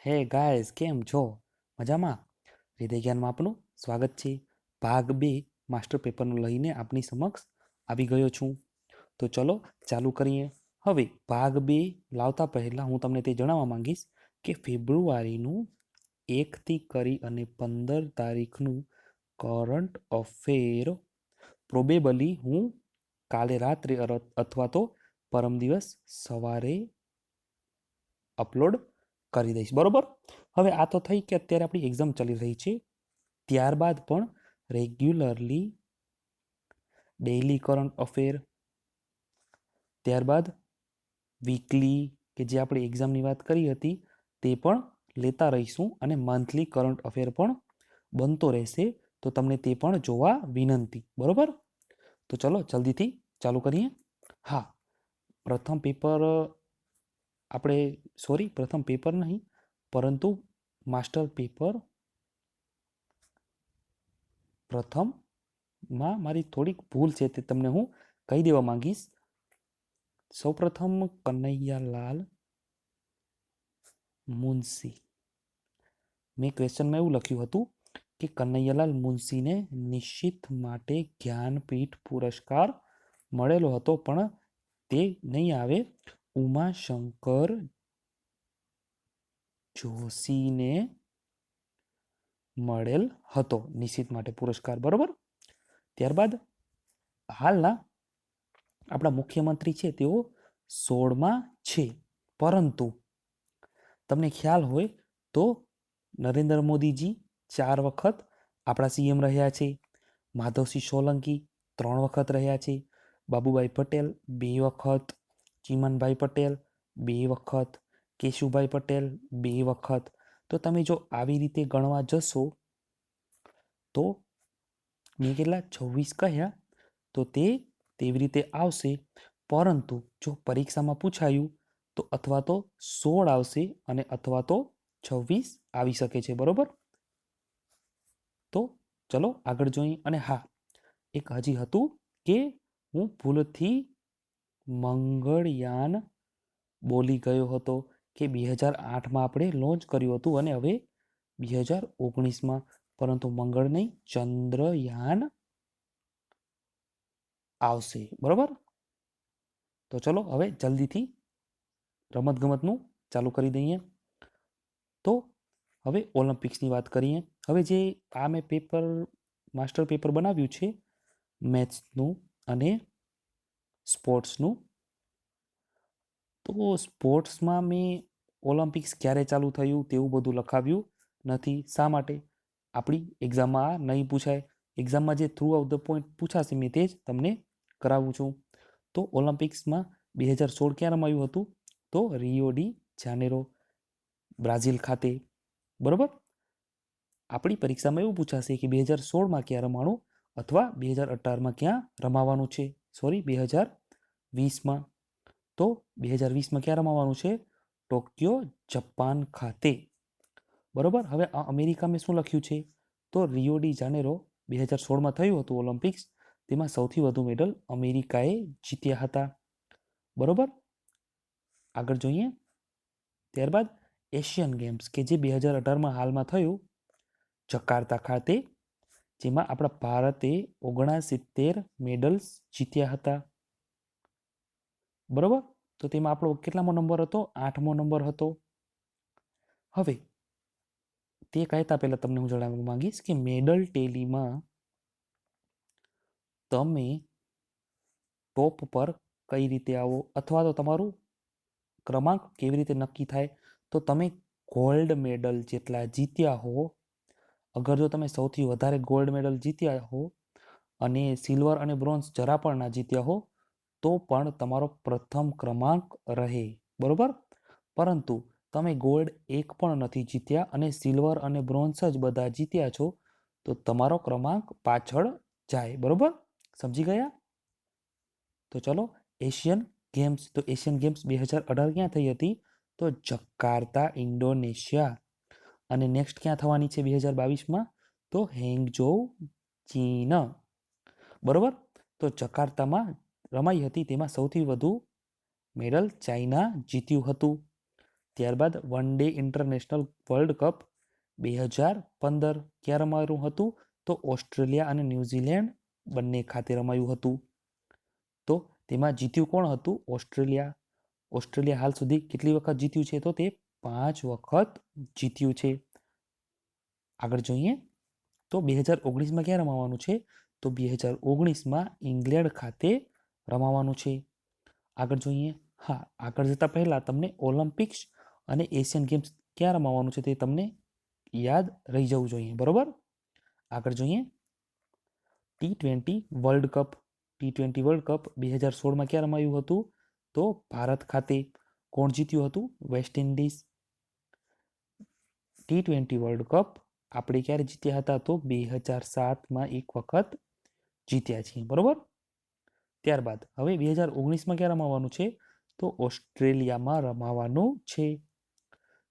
Hey guys, કેમ છો? મજામાં? હૃદય જ્ઞાનમાં આપનું સ્વાગત છે. ભાગ 2 માસ્ટર પેપરનું લઈને આપની સમક્ષ આવી ગયો છું. તો ચલો ચાલુ કરીએ. હવે ભાગ 2 લાવતા પહેલાં હું તમને તે જણાવવા માંગીશ કે ફેબ્રુઆરીનું 1 થી કરી અને 15 તારીખનું કરંટ અફેર પ્રોબેબલી હું કાલે રાત્રે અથવા તો પરમ દિવસ સવારે અપલોડ કરી દઈશ. બરોબર. હવે આ તો થઈ કે અત્યારે આપણી એક્ઝામ ચાલી રહી છે. ત્યારબાદ પણ રેગ્યુલરલી ડેઇલી કરંટ અફેર, ત્યારબાદ વીકલી કે જે આપણે એક્ઝામની વાત કરી હતી તે પણ લેતા રહીશું અને મંથલી કરંટ અફેર પણ બનતો રહેશે. તો તમને તે પણ જોવા વિનંતી. બરોબર. તો ચલો જલ્દીથી ચાલુ કરીએ. હા, પ્રથમ પેપર પ્રથમ પેપર નહીં પરંતુ માસ્ટર પેપર પ્રથમમાં મારી થોડીક ભૂલ છે તે તમને હું કહી દેવા માંગીશ. સૌપ્રથમ કનૈયાલાલ મુનશી. મેં ક્વેશ્ચનમાં એવું લખ્યું હતું કે કનૈયાલાલ મુનશીને નિશ્ચિત માટે જ્ઞાનપીઠ પુરસ્કાર મળેલો હતો, પણ તે નહીં આવે. ઉમાશંકર જોશીને મળેલ હતો નિશ્ચિત માટે પુરસ્કાર. બરોબર. ત્યારબાદ હાલના આપણા મુખ્યમંત્રી છે તેઓ 16માં છે, પરંતુ તમને ખ્યાલ હોય તો નરેન્દ્ર મોદીજી 4 વખત આપણા સીએમ રહ્યા છે. માધવસિંહ સોલંકી 3 વખત રહ્યા છે. બાબુભાઈ પટેલ 2 વખત, ચીમનભાઈ પટેલ 2 વખત, કેશુભાઈ પટેલ 2 વખત. તો તમે જો આવી રીતે ગણવા જશો તો મેં કેટલા 26 કહ્યા, તો તે તેવી રીતે આવશે. પરંતુ જો પરીક્ષામાં પૂછાયું તો અથવા તો 16 આવશે અને અથવા તો 26 આવી શકે છે. બરોબર. તો ચલો આગળ જોઈએ. અને હા, એક હજી હતું કે હું ભૂલથી મંગળયાન બોલી ગયો હતો કે 2008માં આપણે લોન્ચ કર્યું હતું અને હવે 2019માં, પરંતુ મંગળ નહીં, ચંદ્રયાન આવશે. બરોબર. તો ચલો હવે જલ્દીથી રમતગમતનું ચાલુ કરી દઈએ. તો હવે ઓલિમ્પિક્સની વાત કરીએ. હવે જે આ મેં માસ્ટર પેપર બનાવ્યું છે મેથ્સનું અને સ્પોર્ટ્સનું, તો સ્પોર્ટ્સમાં મેં ઓલિમ્પિક્સ ક્યારે ચાલુ થયું તેવું બધું લખાવ્યું નથી. શા માટે? આપણી એક્ઝામમાં આ નહીં પૂછાય. એક્ઝામમાં જે થ્રુ આઉટ ધ પોઈન્ટ પૂછાશે મેં તે જ તમને કરાવું છું. તો ઓલિમ્પિક્સમાં 2016 ક્યાં રમાયું હતું? તો રિયો ડી જાનેરો, બ્રાઝિલ ખાતે. બરોબર. આપણી પરીક્ષામાં એવું પૂછાશે કે 2016માં ક્યાં રમાણું અથવા 2018માં ક્યાં રમાવાનું છે. 2020માં. તો 2020માં ક્યાં રમાવાનું છે? ટોક્યો, જાપાન ખાતે. બરોબર. હવે આ અમેરિકામાં શું લખ્યું છે? તો રિયો ડી જાનેરો 2016માં થયું હતું ઓલિમ્પિક્સ, તેમાં સૌથી વધુ મેડલ અમેરિકાએ જીત્યા હતા. બરોબર. આગળ જોઈએ. ત્યારબાદ એશિયન ગેમ્સ કે જે 2018માં હાલમાં થયું જકાર્તા ખાતે, જેમાં આપણા ભારતે 69 મેડલ્સ જીત્યા હતા. બરોબર. તો તેમાં આપણો કેટલામો નંબર હતો? 8મો નંબર હતો. હવે તે કહેતા પહેલા તમને હું જણાવવા માંગીશ કે મેડલ ટેલીમાં તમે ટોપ પર કઈ રીતે આવો અથવા તો તમારું ક્રમાંક કેવી રીતે નક્કી થાય. તો તમે ગોલ્ડ મેડલ જેટલા જીત્યા હો, અગર જો તમે સૌથી વધારે ગોલ્ડ મેડલ જીત્યા હો અને સિલ્વર અને બ્રોન્ઝ જરા પણ ના જીત્યા હો તો પણ તમારો પ્રથમ ક્રમાંક રહે. બરોબર. પરંતુ તમે ગોલ્ડ એક પણ નથી જીત્યા અને સિલ્વર અને બ્રોન્ઝ જ બધા જીત્યા છો તો તમારો ક્રમાંક પાછળ જાય. બરોબર. સમજી ગયા? તો ચલો એશિયન ગેમ્સ. તો એશિયન ગેમ્સ 2018 ક્યાં થઈ હતી? તો જકાર્તા, ઇન્ડોનેશિયા. અને નેક્સ્ટ ક્યાં થવાની છે 2022માં? તો હેંગઝોઉ, ચીન. બરોબર. તો જકાર્તામાં રમાઈ હતી, તેમાં સૌથી વધુ મેડલ ચાઇના જીત્યું હતું. ત્યારબાદ one day international world cup 2015 ક્યાં રમાયું હતું? તો ઓસ્ટ્રેલિયા અને ન્યૂઝીલેન્ડ બંને ખાતે રમાયું હતું. તો તેમાં જીત્યું કોણ હતું? ઓસ્ટ્રેલિયા. ઓસ્ટ્રેલિયા હાલ સુધી કેટલી વખત જીત્યું છે? તો તે 5 વખત જીત્યું છે. આગળ જોઈએ તો 2019માં ક્યાં રમાવાનું છે? તો 2019માં ઇંગ્લેન્ડ ખાતે રમાવાનું છે. આગળ જોઈએ. હા, આગળ જતા પહેલા તમને ઓલિમ્પિક્સ અને એશિયન ગેમ્સ ક્યાં રમાવાનું છે તે તમને યાદ રહી જવું જોઈએ. બરોબર. આગળ જોઈએ. T20 world cup. T20 world cup 2016માં ક્યાં રમાયું હતું? તો ભારત ખાતે. કોણ જીત્યું હતું? West Indies. T20 world cup આપણે ક્યારે જીત્યા હતા? તો 2007માં એક વખત જીત્યા છીએ. બરોબર. ત્યારબાદ હવે 2019માં ક્યાં રમાવાનું છે? તો ઓસ્ટ્રેલિયામાં રમાવાનું છે.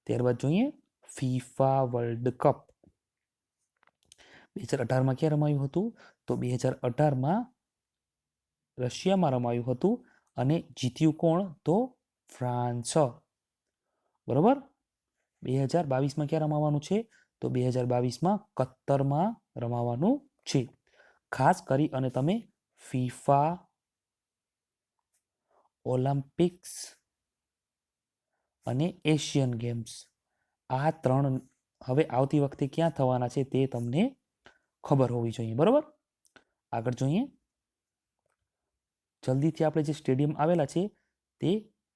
ત્યારબાદ જોઈએ ફીફા વર્લ્ડ કપ 2018માં ક્યાં રમાયું હતું? તો 2018માં રશિયામાં રમાયું હતું અને જીત્યું કોણ? તો ફ્રાન્સ. બરોબર. 2022માં ક્યાં રમાવાનું છે? તો 2022માં કતરમાં રમાવાનું છે. ખાસ કરી અને તમે ફીફા, ઓલિમ્પિક્સ અને એશિયન ગેમ્સ આ 3 હવે આવતી વખતે ક્યાં થવાના છે તે તમને ખબર હોવી જોઈએ. બરોબર. આગળ જોઈએ. જલ્દીથી આપણે જે સ્ટેડિયમ આવેલા છે તે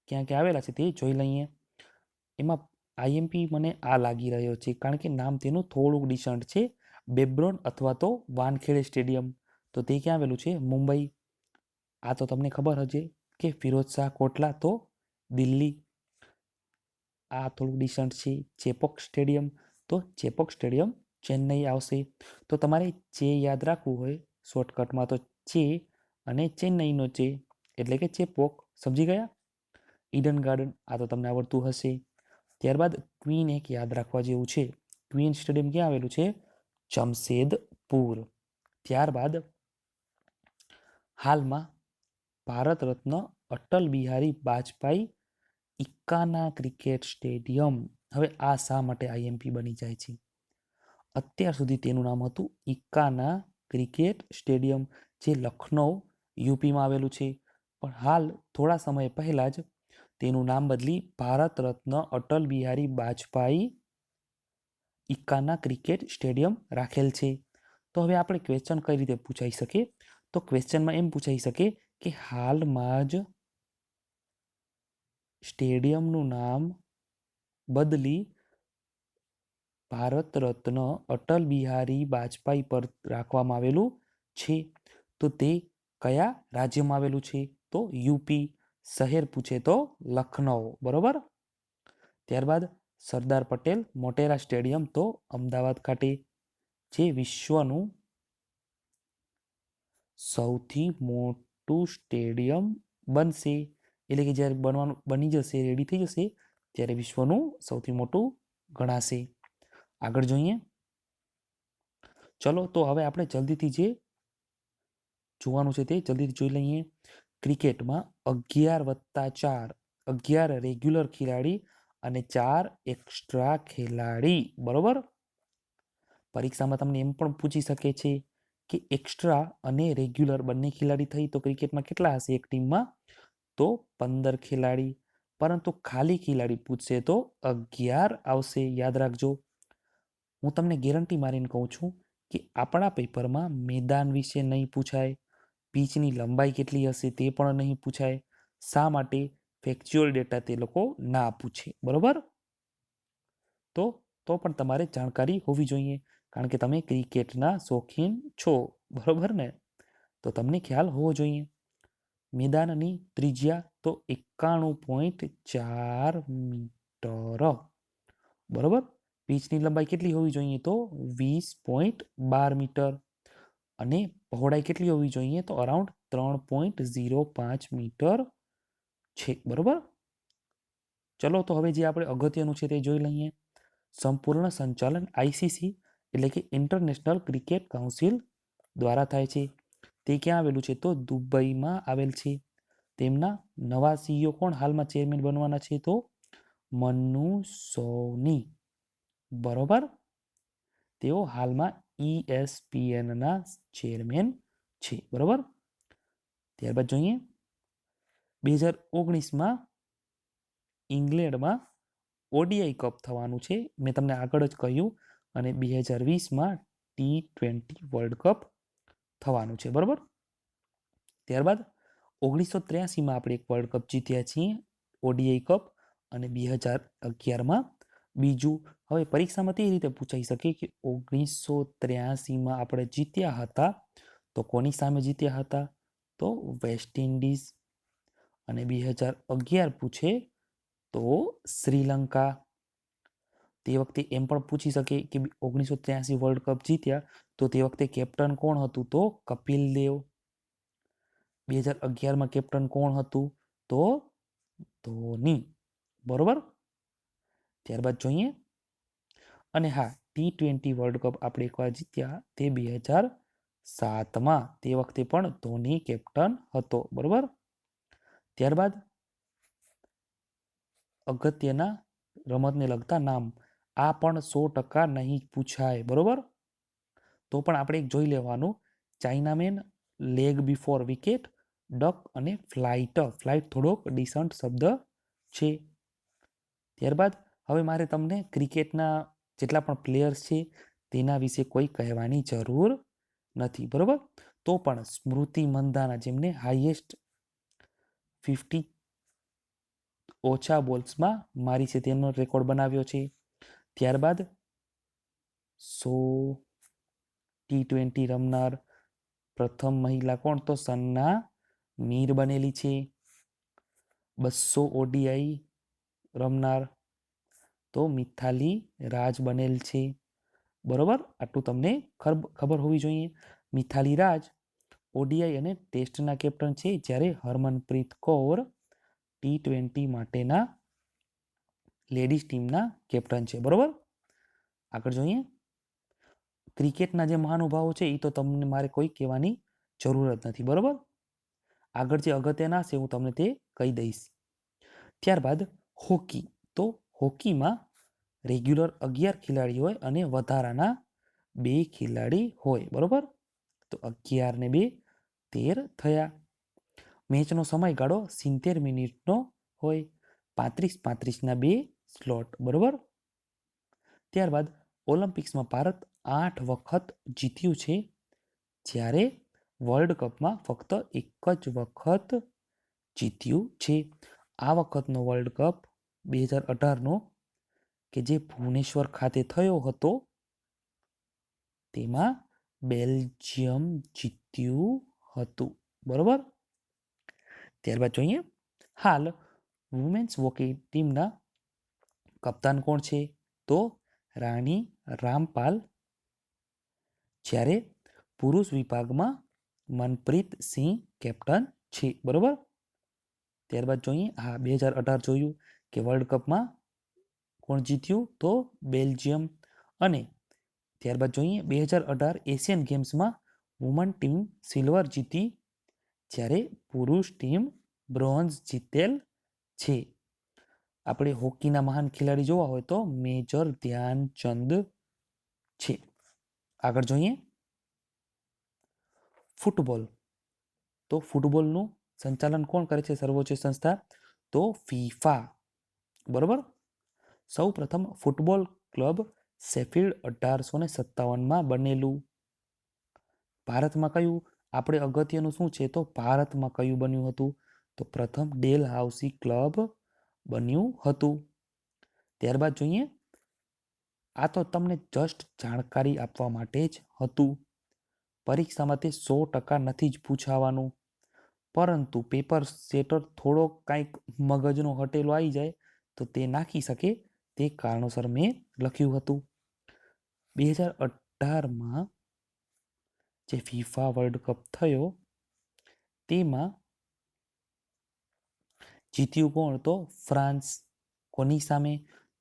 ક્યાં ક્યાં આવેલા છે તે જોઈ લઈએ. એમાં આઈએમપી મને આ લાગી રહ્યો છે કારણ કે નામ તેનું થોડુંક ડિફરન્ટ છે. બેબ્રોન અથવા તો વાનખેડે સ્ટેડિયમ. તો તે ક્યાં આવેલું છે? મુંબઈ. આ તો તમને ખબર હશે કે ફિરોઝ શાહ કોટલા તો દિલ્હી. આ થોડુંક ડિફરન્ટ છે. ચેપોક સ્ટેડિયમ. તો ચેપોક સ્ટેડિયમ ચેન્નઈ આવશે. તો તમારે ચે યાદ રાખવું હોય શોર્ટકટમાં તો ચે અને ચેન્નઈનો ચે એટલે કે ચેપોક. સમજી ગયા? ઈડન ગાર્ડન આ તો તમને આવડતું હશે. ત્યારબાદ ક્વીન એક યાદ રાખવા જેવું છે. ક્વીન સ્ટેડિયમ ક્યાં આવેલું છે? જમશેદપુર. ત્યારબાદ હાલમાં ભારત રત્ન અટલ બિહારી વાજપેયી ઇક્કાના ક્રિકેટ સ્ટેડિયમ. હવે આ શા માટે આઈએમપી બની જાય છે? અત્યાર સુધી તેનું નામ હતું ઇક્કાના ક્રિકેટ સ્ટેડિયમ જે લખનઉ યુપીમાં આવેલું છે. પણ હાલ થોડા સમય પહેલા જ તેનું નામ બદલી ભારત રત્ન અટલ બિહારી વાજપેયી ઇક્કાના ક્રિકેટ સ્ટેડિયમ રાખેલ છે. તો હવે આપણે ક્વેશ્ચન કઈ રીતે પૂછાઈ શકે? તો ક્વેશ્ચનમાં એમ પૂછાઈ શકે કે હાલમાં જ સ્ટેડિયમનું નામ બદલી ભારત રત્ન અટલ બિહારી વાજપેયી પર રાખવામાં આવેલું છે. તો તે કયા રાજ્યમાં આવેલું છે? તો યુપી. શહેર પૂછે તો લખનઉ. બરોબર. ત્યારબાદ સરદાર પટેલ મોટેરા સ્ટેડિયમ તો અમદાવાદ ખાતે જે વિશ્વનું સૌથી મોટું સ્ટેડિયમ બનશે. એટલે કે જ્યારે બની જશે, રેડી થઈ જશે ત્યારે વિશ્વનું સૌથી મોટું ગણાશે. આગળ જોઈએ. ચલો તો હવે આપણે જલ્દીથી જે જોવાનું છે તે જલ્દીથી જોઈ લઈએ. ક્રિકેટમાં 11+4 11 રેગ્યુલર ખેલાડી અને 4 એક્સ્ટ્રા ખેલાડી. બરોબર. પરીક્ષામાં તમને એમ પણ પૂછી શકે છે કે એક્સ્ટ્રા અને રેગ્યુલર બંને ખેલાડી થઈ તો ક્રિકેટમાં કેટલા હશે એક ટીમમાં? તો 15 ખેલાડી. પરંતુ ખાલી ખેલાડી પૂછશે તો 11 આવશે. યાદ રાખજો. હું તમને ગેરંટી મારીને કહું છું કે આપણા પેપરમાં મેદાન વિશે નહીં પૂછાય, પીચની લંબાઈ કેટલી હશે તે પણ નહીં પૂછાય. શા માટે? ફેક્ચ્યુઅલ ડેટા તે લોકો ના પૂછે. બરોબર. તો પણ તમારે જાણકારી હોવી જોઈએ કારણ કે તમે ક્રિકેટના શોખીન છો. બરોબર ને? તો તમને ખ્યાલ હોવો જોઈએ. મેદાનની ત્રિજ્યા તો 91.4 મીટર. બરોબર. પીચની લંબાઈ કેટલી હોવી જોઈએ? તો 20.12 મીટર. અને પહોળાઈ કેટલી હોવી જોઈએ? તો અરાઉન્ડ 3.05 મીટર છે. બરોબર. ચલો તો હવે જે આપણે અગત્યનું છે તે જોઈ લઈએ. સંપૂર્ણ સંચાલન આઈસીસી એટલે કે ઇન્ટરનેશનલ ક્રિકેટ કાઉન્સિલ દ્વારા થાય છે. તે ક્યાં આવેલું છે? તો દુબઈમાં આવેલ છે. તેમના નવા સીઈઓ કોણ હાલમાં ચેરમેન બનવાના છે? તો મનુસોની, બરોબર. તેઓ હાલમાં ESPNના ચેરમેન છે, બરોબર. ત્યારબાદ જોઈએ 2019માં ઇંગ્લેન્ડમાં ODI કપ થવાનું છે, મેં તમને આગળ જ કહ્યું, અને 2020માં T20 વર્લ્ડ કપ થવાનું છે, બરોબર. ત્યારબાદ 1983માં આપણે એક વર્લ્ડ કપ જીત્યા છીએ, ODI કપ, અને 2011માં બીજું. હવે પરીક્ષામાં તે રીતે પૂછાઈ શકે કે 1983માં આપણે જીત્યા હતા તો કોની સામે જીત્યા હતા, તો વેસ્ટ ઇન્ડિઝ. અને 2011 પૂછે તો શ્રીલંકા. તે વખતે એમ પણ પૂછી શકે કે 1983 વર્લ્ડ કપ જીત્યા તો તે વખતે કેપ્ટન કોણ હતું, તો કપિલ દેવ. 2011માં કેપ્ટન કોણ હતું, તો ધોની, બરોબર. ત્યારબાદ જોઈએ, અને હા, T20 વર્લ્ડ કપ આપણે એકવાર જીત્યા તે 2007માં, તે વખતે પણ ધોની કેપ્ટન હતો, બરોબર. ત્યારબાદ અગત્યના રમતને લગતા નામ, આ પણ 100% નહીં પૂછાય, બરોબર. તો પણ આપણે એક જોઈ લેવાનું, chinaman, leg before wicket, duck અને ફ્લાઇટ. ફ્લાઇટ થોડોક ડિસન્ટ શબ્દ છે. ત્યારબાદ હવે મારે તમને ક્રિકેટના જેટલા પણ પ્લેયર્સ છે તેના વિશે કોઈ કહેવાની જરૂર નથી, બરોબર. તો પણ સ્મૃતિ મંધાના, જેમને હાઈએસ્ટ 50 ઓછા બોલ્સમાં મારી છે, તેનો રેકોર્ડ બનાવ્યો છે. ત્યારબાદ 100 T20 રમનાર પ્રથમ મહિલા કોણ, તો સન્ના મીર બનેલી છે. 200 ODI રમનાર તો મિથાલી રાજ બનેલ છે, બરોબર. આટલું તમને ખબર હોવી જોઈએ. મિથાલી રાજ ODI અને ટેસ્ટના કેપ્ટન છે, જ્યારે હરમનપ્રીત કૌર T20 માટેના લેડીઝ ટીમના કેપ્ટન છે, બરોબર. આગળ જોઈએ, ક્રિકેટના જે મહાનુભાવો છે એ તો તમને મારે કોઈ કહેવાની જરૂર જ નથી, બરોબર. આગળ જે અગત્યના છે હું તમને તે કહી દઈશ. ત્યારબાદ હોકી, તો હોકીમાં રેગ્યુલર 11 ખેલાડી હોય અને વધારાના 2 ખેલાડી હોય, બરોબર. તો 11 ને 2 13 થયા. મેચનો સમયગાળો 70 મિનિટનો હોય, 35-35ના 2 સ્લોટ, બરોબર. ત્યારબાદ ઓલિમ્પિક્સમાં ભારત 8 વખત જીત્યું છે, જ્યારે વર્લ્ડ કપમાં ફક્ત એક જ વખત જીત્યું છે. આ વખતનો વર્લ્ડ કપ 2018નો, કે જે ભુવનેશ્વર ખાતે થયો હતો, તેમાં બેલ્જિયમ જીત્યું હતું, બરોબર. ત્યારબાદ જોઈએ, હાલ વુમેન્સ હોકી ટીમના કપ્તાન કોણ છે, તો રાણી રામપાલ, જ્યારે પુરુષ વિભાગમાં મનપ્રીત સિંહ કેપ્ટન છે, બરોબર. ત્યારબાદ જોઈએ, હા, 2018 જોયું કે વર્લ્ડ કપમાં કોણ જીત્યું, તો બેલ્જિયમ. અને ત્યારબાદ જોઈએ 2018 એશિયન ગેમ્સમાં વુમન ટીમ સિલ્વર જીતી, જ્યારે પુરુષ ટીમ બ્રોન્ઝ જીતેલ છે. આપણે હોકીના મહાન ખેલાડી જોવા હોય તો મેજર ધ્યાનચંદ છે. આગળ જોઈએ, ફૂટબોલ, તો ફૂટબોલનું સંચાલન કોણ કરે છે, સર્વોચ્ચ સંસ્થા, તો ફીફા, બરોબર. સૌ પ્રથમ ફૂટબોલ ક્લબ શેફિલ્ડ 1857માં બનેલું. ભારતમાં કયું, આપણે અગત્યનું શું છે, તો ભારતમાં કયું બન્યું હતું, તો પ્રથમ ડેલ હાઉસી ક્લબ બન્યું હતું. ત્યારબાદ જોઈએ, આ તો તમને જસ્ટ જાણકારી આપવા માટે જ હતું, પરીક્ષામાં તે 100% નથી જ પૂછાવાનું, પરંતુ પેપર સેટર થોડો કાંઈક મગજનો હટેલો આવી જાય તો તે નાખી શકે, તે કારણોસર મેં લખ્યું હતું. 2018માં જે ફીફા વર્લ્ડ કપ થયો તેમાં જીત્યું કોણ, તો ફ્રાન્સ. કોની સામે,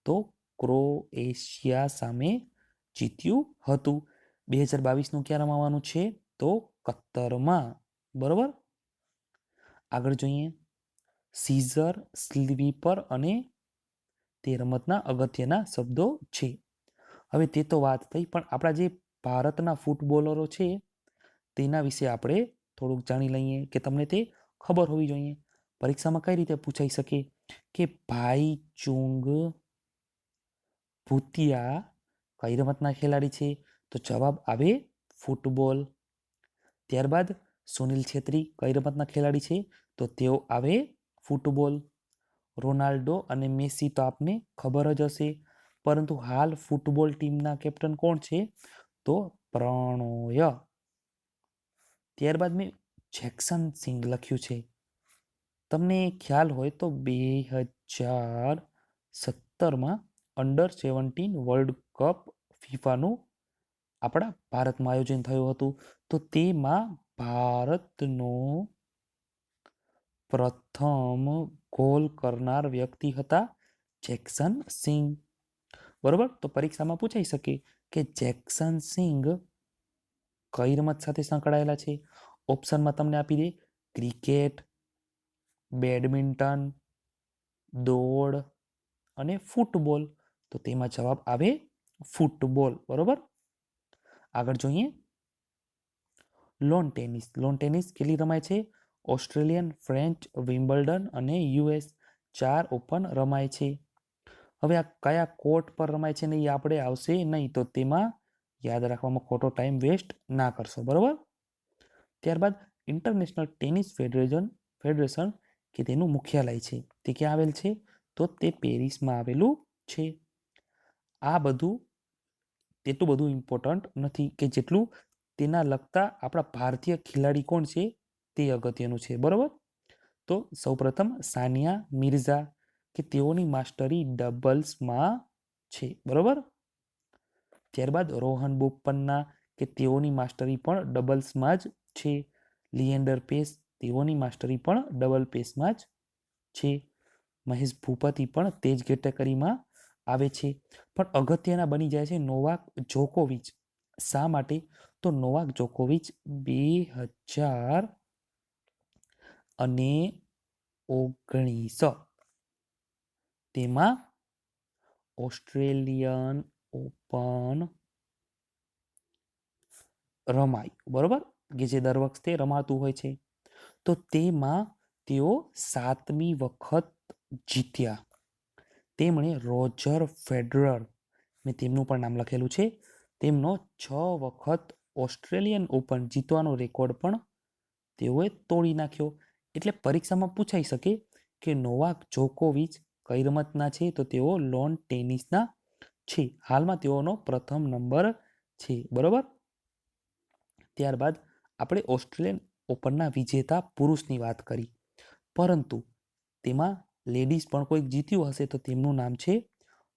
તો ક્રોએશિયા સામે જીત્યું હતું. 2022નું ક્યાં રમાવાનું છે, તો કતરમાં, બરોબર. આગળ જોઈએ, સીઝર, સ્લીપર અને તે રમતના અગત્યના શબ્દો છે. હવે તે તો વાત થઈ, પણ આપણા જે ભારતના ફૂટબોલરો છે તેના વિશે આપણે થોડુંક જાણી લઈએ કે તમને તે ખબર હોવી જોઈએ. પરીક્ષામાં કઈ રીતે પૂછાઈ શકે કે ભાઈ ચુંગ ભૂતિયા કઈ રમતના ખેલાડી છે? તો જવાબ આવે ફૂટબોલ. ત્યારબાદ સુનિલ છેત્રી કઈ રમતના ખેલાડી છે? તો તેઓ આવે ફૂટબોલ. રોનાલ્ડો અને મેસી તો આપને ખબર જ હશે, પરંતુ હાલ ફૂટબોલ ટીમના કેપ્ટન કોણ છે? તો પ્રણોય. ત્યારબાદ મેં જેક્સન સિંઘ લખ્યું છે. તમને ખ્યાલ હોય તો 2017માં અંડર-17 વર્લ્ડ કપ ફીફાનું આપણા ભારતમાં આયોજન થયું હતું. તો તેમાં ભારતનો પ્રથમ ગોલ કરનાર વ્યક્તિ હતા જેક્સન સિંઘ. બરોબર. તો પરીક્ષામાં પૂછાઈ શકે કે જેક્સન સિંઘ કઈ રમત સાથે સંકળાયેલા છે? ઓપ્શનમાં તમને આપી દે ક્રિકેટ, બેડમિન્ટન, દોડ અને ફૂટબોલ. તો તેમાં જવાબ આવે ફૂટબોલ. બરોબર. આગળ જોઈએ લોન ટેનિસ. લોન ટેનિસ કેટલી રમાય છે? ઓસ્ટ્રેલિયન, ફ્રેન્ચ, વિમ્બલ્ડન અને યુએસ 4 ઓપન રમાય છે. હવે આ કયા કોર્ટ પર રમાય છે ને એ આપણે આવશે નહીં, તો તેમાં યાદ રાખવામાં ખોટો ટાઈમ વેસ્ટ ના કરશો. બરોબર. ત્યારબાદ ઇન્ટરનેશનલ ટેનિસ ફેડરેશન કે તેનું મુખ્યાલય છે તે ક્યાં આવેલ છે? તો તે પેરિસમાં આવેલું છે. આ બધું તેટલું બધું ઇમ્પોર્ટન્ટ નથી કે જેટલું તેના લગતા આપણા ભારતીય ખેલાડી કોણ છે તે અગત્યનું છે. બરોબર. તો સૌપ્રથમ સાનિયા મિર્ઝા કે તેઓની માસ્ટરી ડબલ્સમાં છે. બરોબર. ત્યારબાદ રોહન બોપન્ના કે તેઓની માસ્ટરી પણ ડબલ્સમાં જ છે. લિએન્ડર પેસ તેઓની માસ્ટરી પણ ડબલ પેસમાં જ છે. મહેશ ભૂપતિ પણ તે જ કેટેગરીમાં આવે છે. પણ અગત્યના બની જાય છે નોવાક જોકોવિચ. શા માટે? તો નોવાક જોકોવિચ 2019 તેમાં ઓસ્ટ્રેલિયન ઓપન રમાય. બરોબર. કે જે દર વખતે રમાતું હોય છે. તો તેમાં તેઓ 7મી વખત જીત્યા. તેમણે રોજર ફેડરર મેં તેમનું પણ નામ લખેલું છે, તેમનો 6 વખત ઓસ્ટ્રેલિયન ઓપન જીતવાનો રેકોર્ડ પણ તેઓએ તોડી નાખ્યો. એટલે પરીક્ષામાં પૂછાઈ શકે કે નોવાક જોકોવિચ કઈ રમતના છે? તો તેઓ લોન ટેનિસના છે. હાલમાં તેઓનો પ્રથમ નંબર છે. બરોબર. ત્યારબાદ આપણે ઓસ્ટ્રેલિયન ઓપનના વિજેતા પુરુષની વાત કરી, પરંતુ તેમાં લેડીઝ પણ કોઈક જીત્યું હશે તો તેમનું નામ છે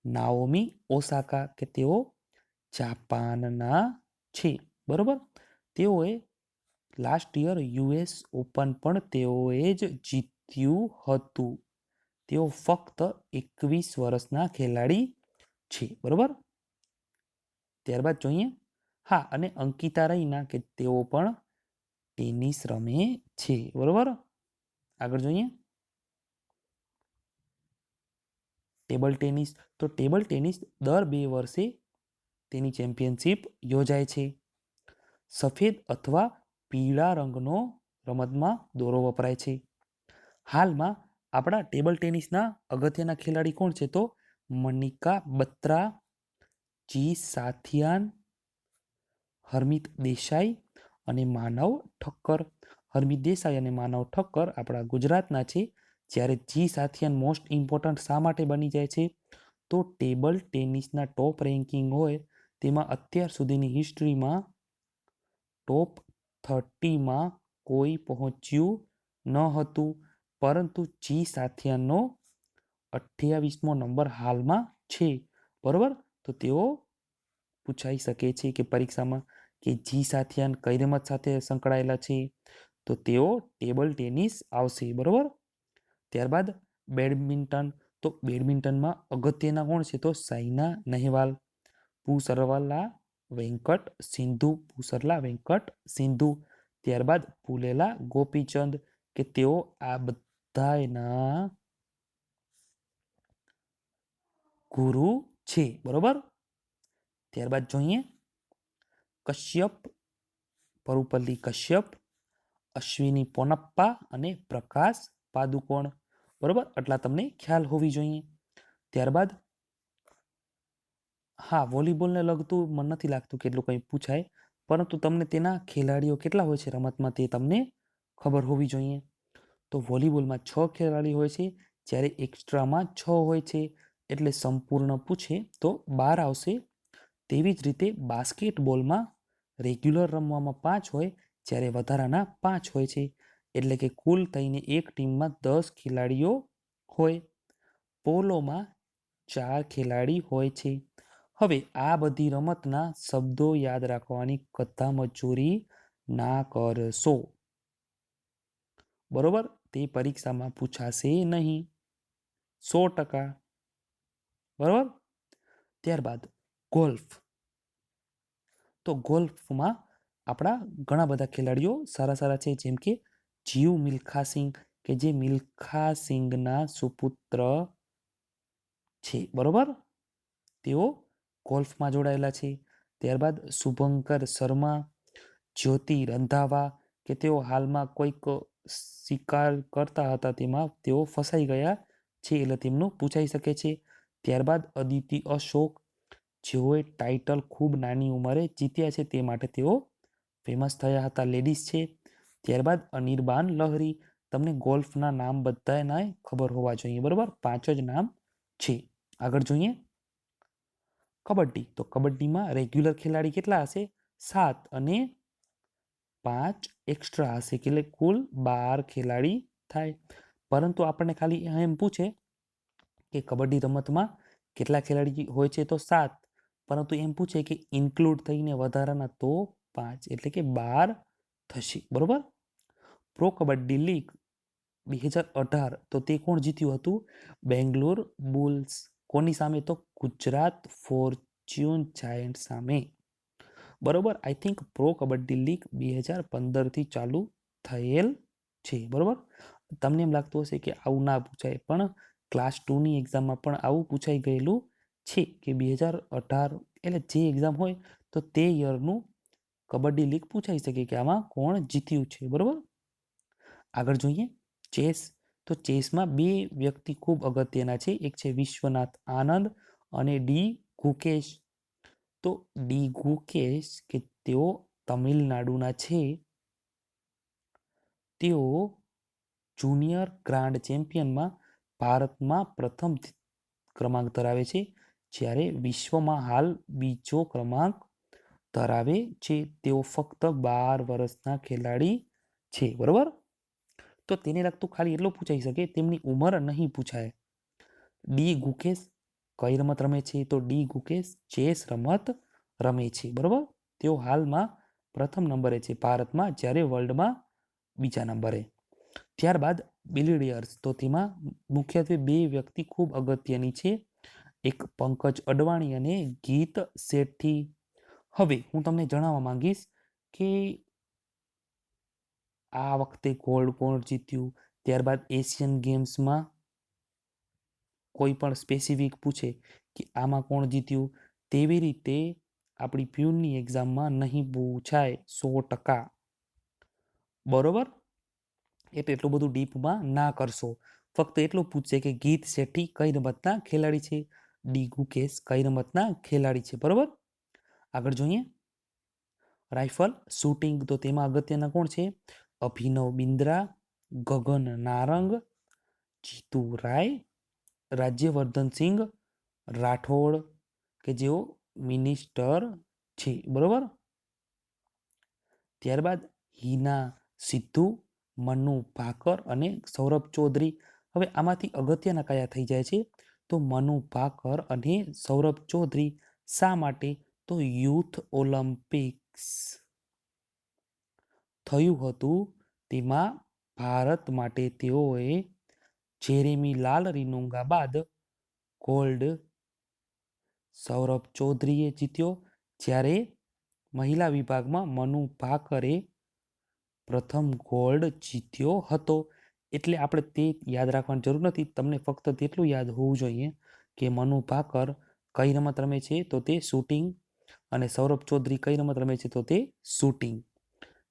નાઓમી ઓસાકા કે તેઓ જાપાનના છે. બરોબર. તેઓએ લાસ્ટ યર યુએસ ઓપન પણ તેઓએ જ જીત્યું હતું. તેઓ ફક્ત 21 વર્ષના ખેલાડી છે. બરોબર. ત્યારબાદ જોઈએ હા અને અંકિતા રૈના કે તેઓ પણ ટેનિસ રમે છે. બરોબર. આગળ જોઈએ ટેબલ ટેનિસ. તો ટેબલ ટેનિસ દર 2 વર્ષે તેની ચેમ્પિયનશિપ યોજાય છે. સફેદ અથવા પીળા રંગનો રમતમાં દોરો વપરાય છે. હાલમાં આપણા ટેબલ ટેનિસના અગત્યના ખેલાડી કોણ છે? તો મનિકા બત્રા, જી સાથિયાન, હરમિત દેસાઈ અને માનવ ઠક્કર. હરમિત દેસાઈ અને માનવ ઠક્કર આપણા ગુજરાતના છે. જ્યારે જી સાથિયાન મોસ્ટ ઇમ્પોર્ટન્ટ શા માટે બની જાય છે? તો ટેબલ ટેનિસના ટોપ રેન્કિંગ હોય તેમાં અત્યાર સુધીની હિસ્ટ્રીમાં ટોપ 30માં કોઈ પહોંચ્યું ન હતું, પરંતુ જી સાથિયાનનો 28મો નંબર હાલમાં છે. બરોબર. તો તેઓ પૂછાઈ શકે છે કે પરીક્ષામાં કે જી સાથિયાન કઈ રમત સાથે સંકળાયેલા છે? તો તેઓ ટેબલ ટેનિસ આવશે. બરોબર. ત્યારબાદ બેડમિન્ટન. તો બેડમિન્ટનમાં અગત્યના કોણ છે? તો સાઇના નહેવાલ, પુસરલા વેંકટ સિંધુ, સિંધુ. ત્યારબાદ પુલેલા ગોપીચંદ કે તેઓ આ બધાના ગુરુ છે. બરોબર. ત્યારબાદ જોઈએ કશ્યપ, પરુપલ્લી કશ્યપ, અશ્વિની પોનપ્પા અને પ્રકાશ પાદુકોણ. બરોબર, આટલા તમને ખ્યાલ હોવી જોઈએ. ત્યારબાદ હા, વોલીબોલને લગતું મને નથી લાગતું કે એટલું કંઈ પૂછાય, પરંતુ તમને તેના ખેલાડીઓ કેટલા હોય છે રમતમાં તે તમને ખબર હોવી જોઈએ. તો વોલીબોલમાં 6 ખેલાડી હોય છે, જ્યારે એક્સ્ટ્રામાં 6 હોય છે, એટલે સંપૂર્ણ પૂછે તો 12 આવશે. તેવી જ રીતે બાસ્કેટબોલમાં રેગ્યુલર રમવામાં 5 હોય, જ્યારે વધારાના 5 હોય છે, એટલે કે કુલ થઈને એક ટીમમાં 10 ખેલાડીઓ હોય. પોલોમાં 4 ખેલાડી હોય છે. હવે આ બધી રમતના શબ્દો યાદ રાખવાની કથા મજૂરી ના કરશો. બરોબર, તે પરીક્ષામાં પૂછાશે નહીં 100%. બરોબર. ત્યારબાદ ગોલ્ફ. તો ગોલ્ફમાં આપણા ઘણા બધા ખેલાડીઓ સારા સારા છે, જેમ કે જીવ મિલ્ખા સિંઘ, કે જે મિલ્ખા સિંઘના સુપુત્ર છે. બરોબર, તેઓ ગોલ્ફમાં જોડાયેલા છે. ત્યારબાદ શુભંકર શર્મા, જ્યોતિ રંધાવા, કે તેઓ હાલમાં કોઈક શિકાર કરતા હતા, તેમાં તેઓ ફસાઈ ગયા છે, એટલે તેમનું પૂછાઈ શકે છે. ત્યારબાદ અદિતિ અશોક, જેઓએ ટાઇટલ ખૂબ નાની ઉંમરે જીત્યા છે, તે માટે તેઓ ફેમસ થયા હતા, લેડીઝ છે. ત્યારબાદ અનિર્બાન લહરી. તમને ગોલ્ફના નામ બધાના ખબર હોવા જોઈએ. બરોબર, 5 જ નામ છે. આગળ જોઈએ કબડ્ડી. તો કબડ્ડીમાં રેગ્યુલર ખેલાડી કેટલા હશે? 7 અને 5 એક્સ્ટ્રા હશે, એટલે કુલ 12 ખેલાડી થાય. પરંતુ આપણને ખાલી એમ પૂછે કે કબડ્ડી રમતમાં કેટલા ખેલાડી હોય છે, તો 7, પરંતુ એમ પૂછે કે ઇન્ક્લુડ થઈને વધારાના તો 5, એટલે કે 12 થશે. બરોબર. પ્રો કબડ્ડી લીગ 2018, તો તે કોણ જીત્યું હતું? બેંગ્લોર બુલ્સ. કોની સામે? તો ગુજરાત ફોર્ચ્યુન જાયન્ટ સામે. બરોબર. I think pro kabaddi league 2015થી ચાલુ થયેલ છે. બરોબર. તમને એમ લાગતું હશે કે આવું ના પૂછાય, પણ ક્લાસ 2ની એક્ઝામમાં પણ આવું પૂછાઈ ગયેલું છે કે 2018 એટલે જે એક્ઝામ હોય તો તે યરનું કબડ્ડી લીગ પૂછાઈ શકે કે આમાં કોણ જીત્યું છે. બરોબર. આગળ જોઈએ ચેસ. તો ચેસમાં 2 વ્યક્તિ ખૂબ અગત્યના છે, એક છે વિશ્વનાથ આનંદ અને ડી ગુકેશ. તો ડી ગુકેશ, કે તેઓ તમિલનાડુના છે, તેઓ જુનિયર ગ્રાન્ડ ચેમ્પિયનમાં ભારતમાં પ્રથમ ક્રમાંક ધરાવે છે, જ્યારે વિશ્વમાં હાલ બીજો ક્રમાંક ધરાવે છે. તેઓ ફક્ત 12 વર્ષના ખેલાડી છે. બરોબર. તો તેને લગતું ખાલી એટલું પૂછાઈ શકે, તેમની ઉંમર નહીં પૂછાય. ડી ગુકેશ કઈ રમત રમે છે? તો ડી ગુકેશ ચેસ રમત રમે છે. બરોબર. તેઓ હાલમાં પ્રથમ નંબરે છે ભારતમાં, જ્યારે વર્લ્ડમાં બીજા નંબરે. ત્યારબાદ બિલિયર્ડ્સ. તો તેમાં મુખ્યત્વે 2 વ્યક્તિ ખૂબ અગત્યની છે, એક પંકજ અડવાણી અને ગીત શેઠી. હવે હું તમને જણાવવા માંગીશ કે આ વખતે ગોલ્ડ કોણ જીત્યું. ત્યારબાદ એશિયન ગેમ્સમાં કોઈ પણ સ્પેસિફિક પૂછે કે આમાં કોણ જીત્યું, તેવી રીતે આપણી પ્યુનની એક્ઝામમાં નહીં પૂછાય 100%. બરોબર. એટલે એટલું બધું ડીપમાં ના કરશો. ફક્ત એટલું પૂછશે કે ગીત શેઠી કઈ રમતના ખેલાડી છે, ડી ગુકેશ કઈ રમતના ખેલાડી છે. બરોબર. આગળ જોઈએ રાઇફલ શૂટિંગ. તો તેમાં અગત્યના કોણ છે? અભિનવ બિંદ્રા, ગગન નારંગ, જીતુ રાય, રાજ્યવર્ધનસિંહ રાઠોડ, કે જેઓ મિનિસ્ટર છે. બરોબર. ત્યારબાદ હિના સિદ્ધુ, મનુ ભાકર અને સૌરભ ચૌધરી. હવે આમાંથી અગત્યના કયા થઈ જાય છે? તો મનુ ભાકર અને સૌરભ ચૌધરી. શા માટે? તો યુથ ઓલિમ્પિક્સ થયું હતું, તેમાં ભારત માટે તેઓએ જેરેમી લાલ રિનુંગા બાદ ગોલ્ડ સૌરભ ચૌધરીએ જીત્યો, જ્યારે મહિલા વિભાગમાં મનુ ભાકરે પ્રથમ ગોલ્ડ જીત્યો હતો. એટલે આપણે તે યાદ રાખવાની જરૂર નથી, તમને ફક્ત તેટલું યાદ હોવું જોઈએ કે મનુ ભાકર કઈ રમત રમે છે તો તે શૂટિંગ, અને સૌરભ ચૌધરી કઈ રમત રમે છે તો તે શૂટિંગ.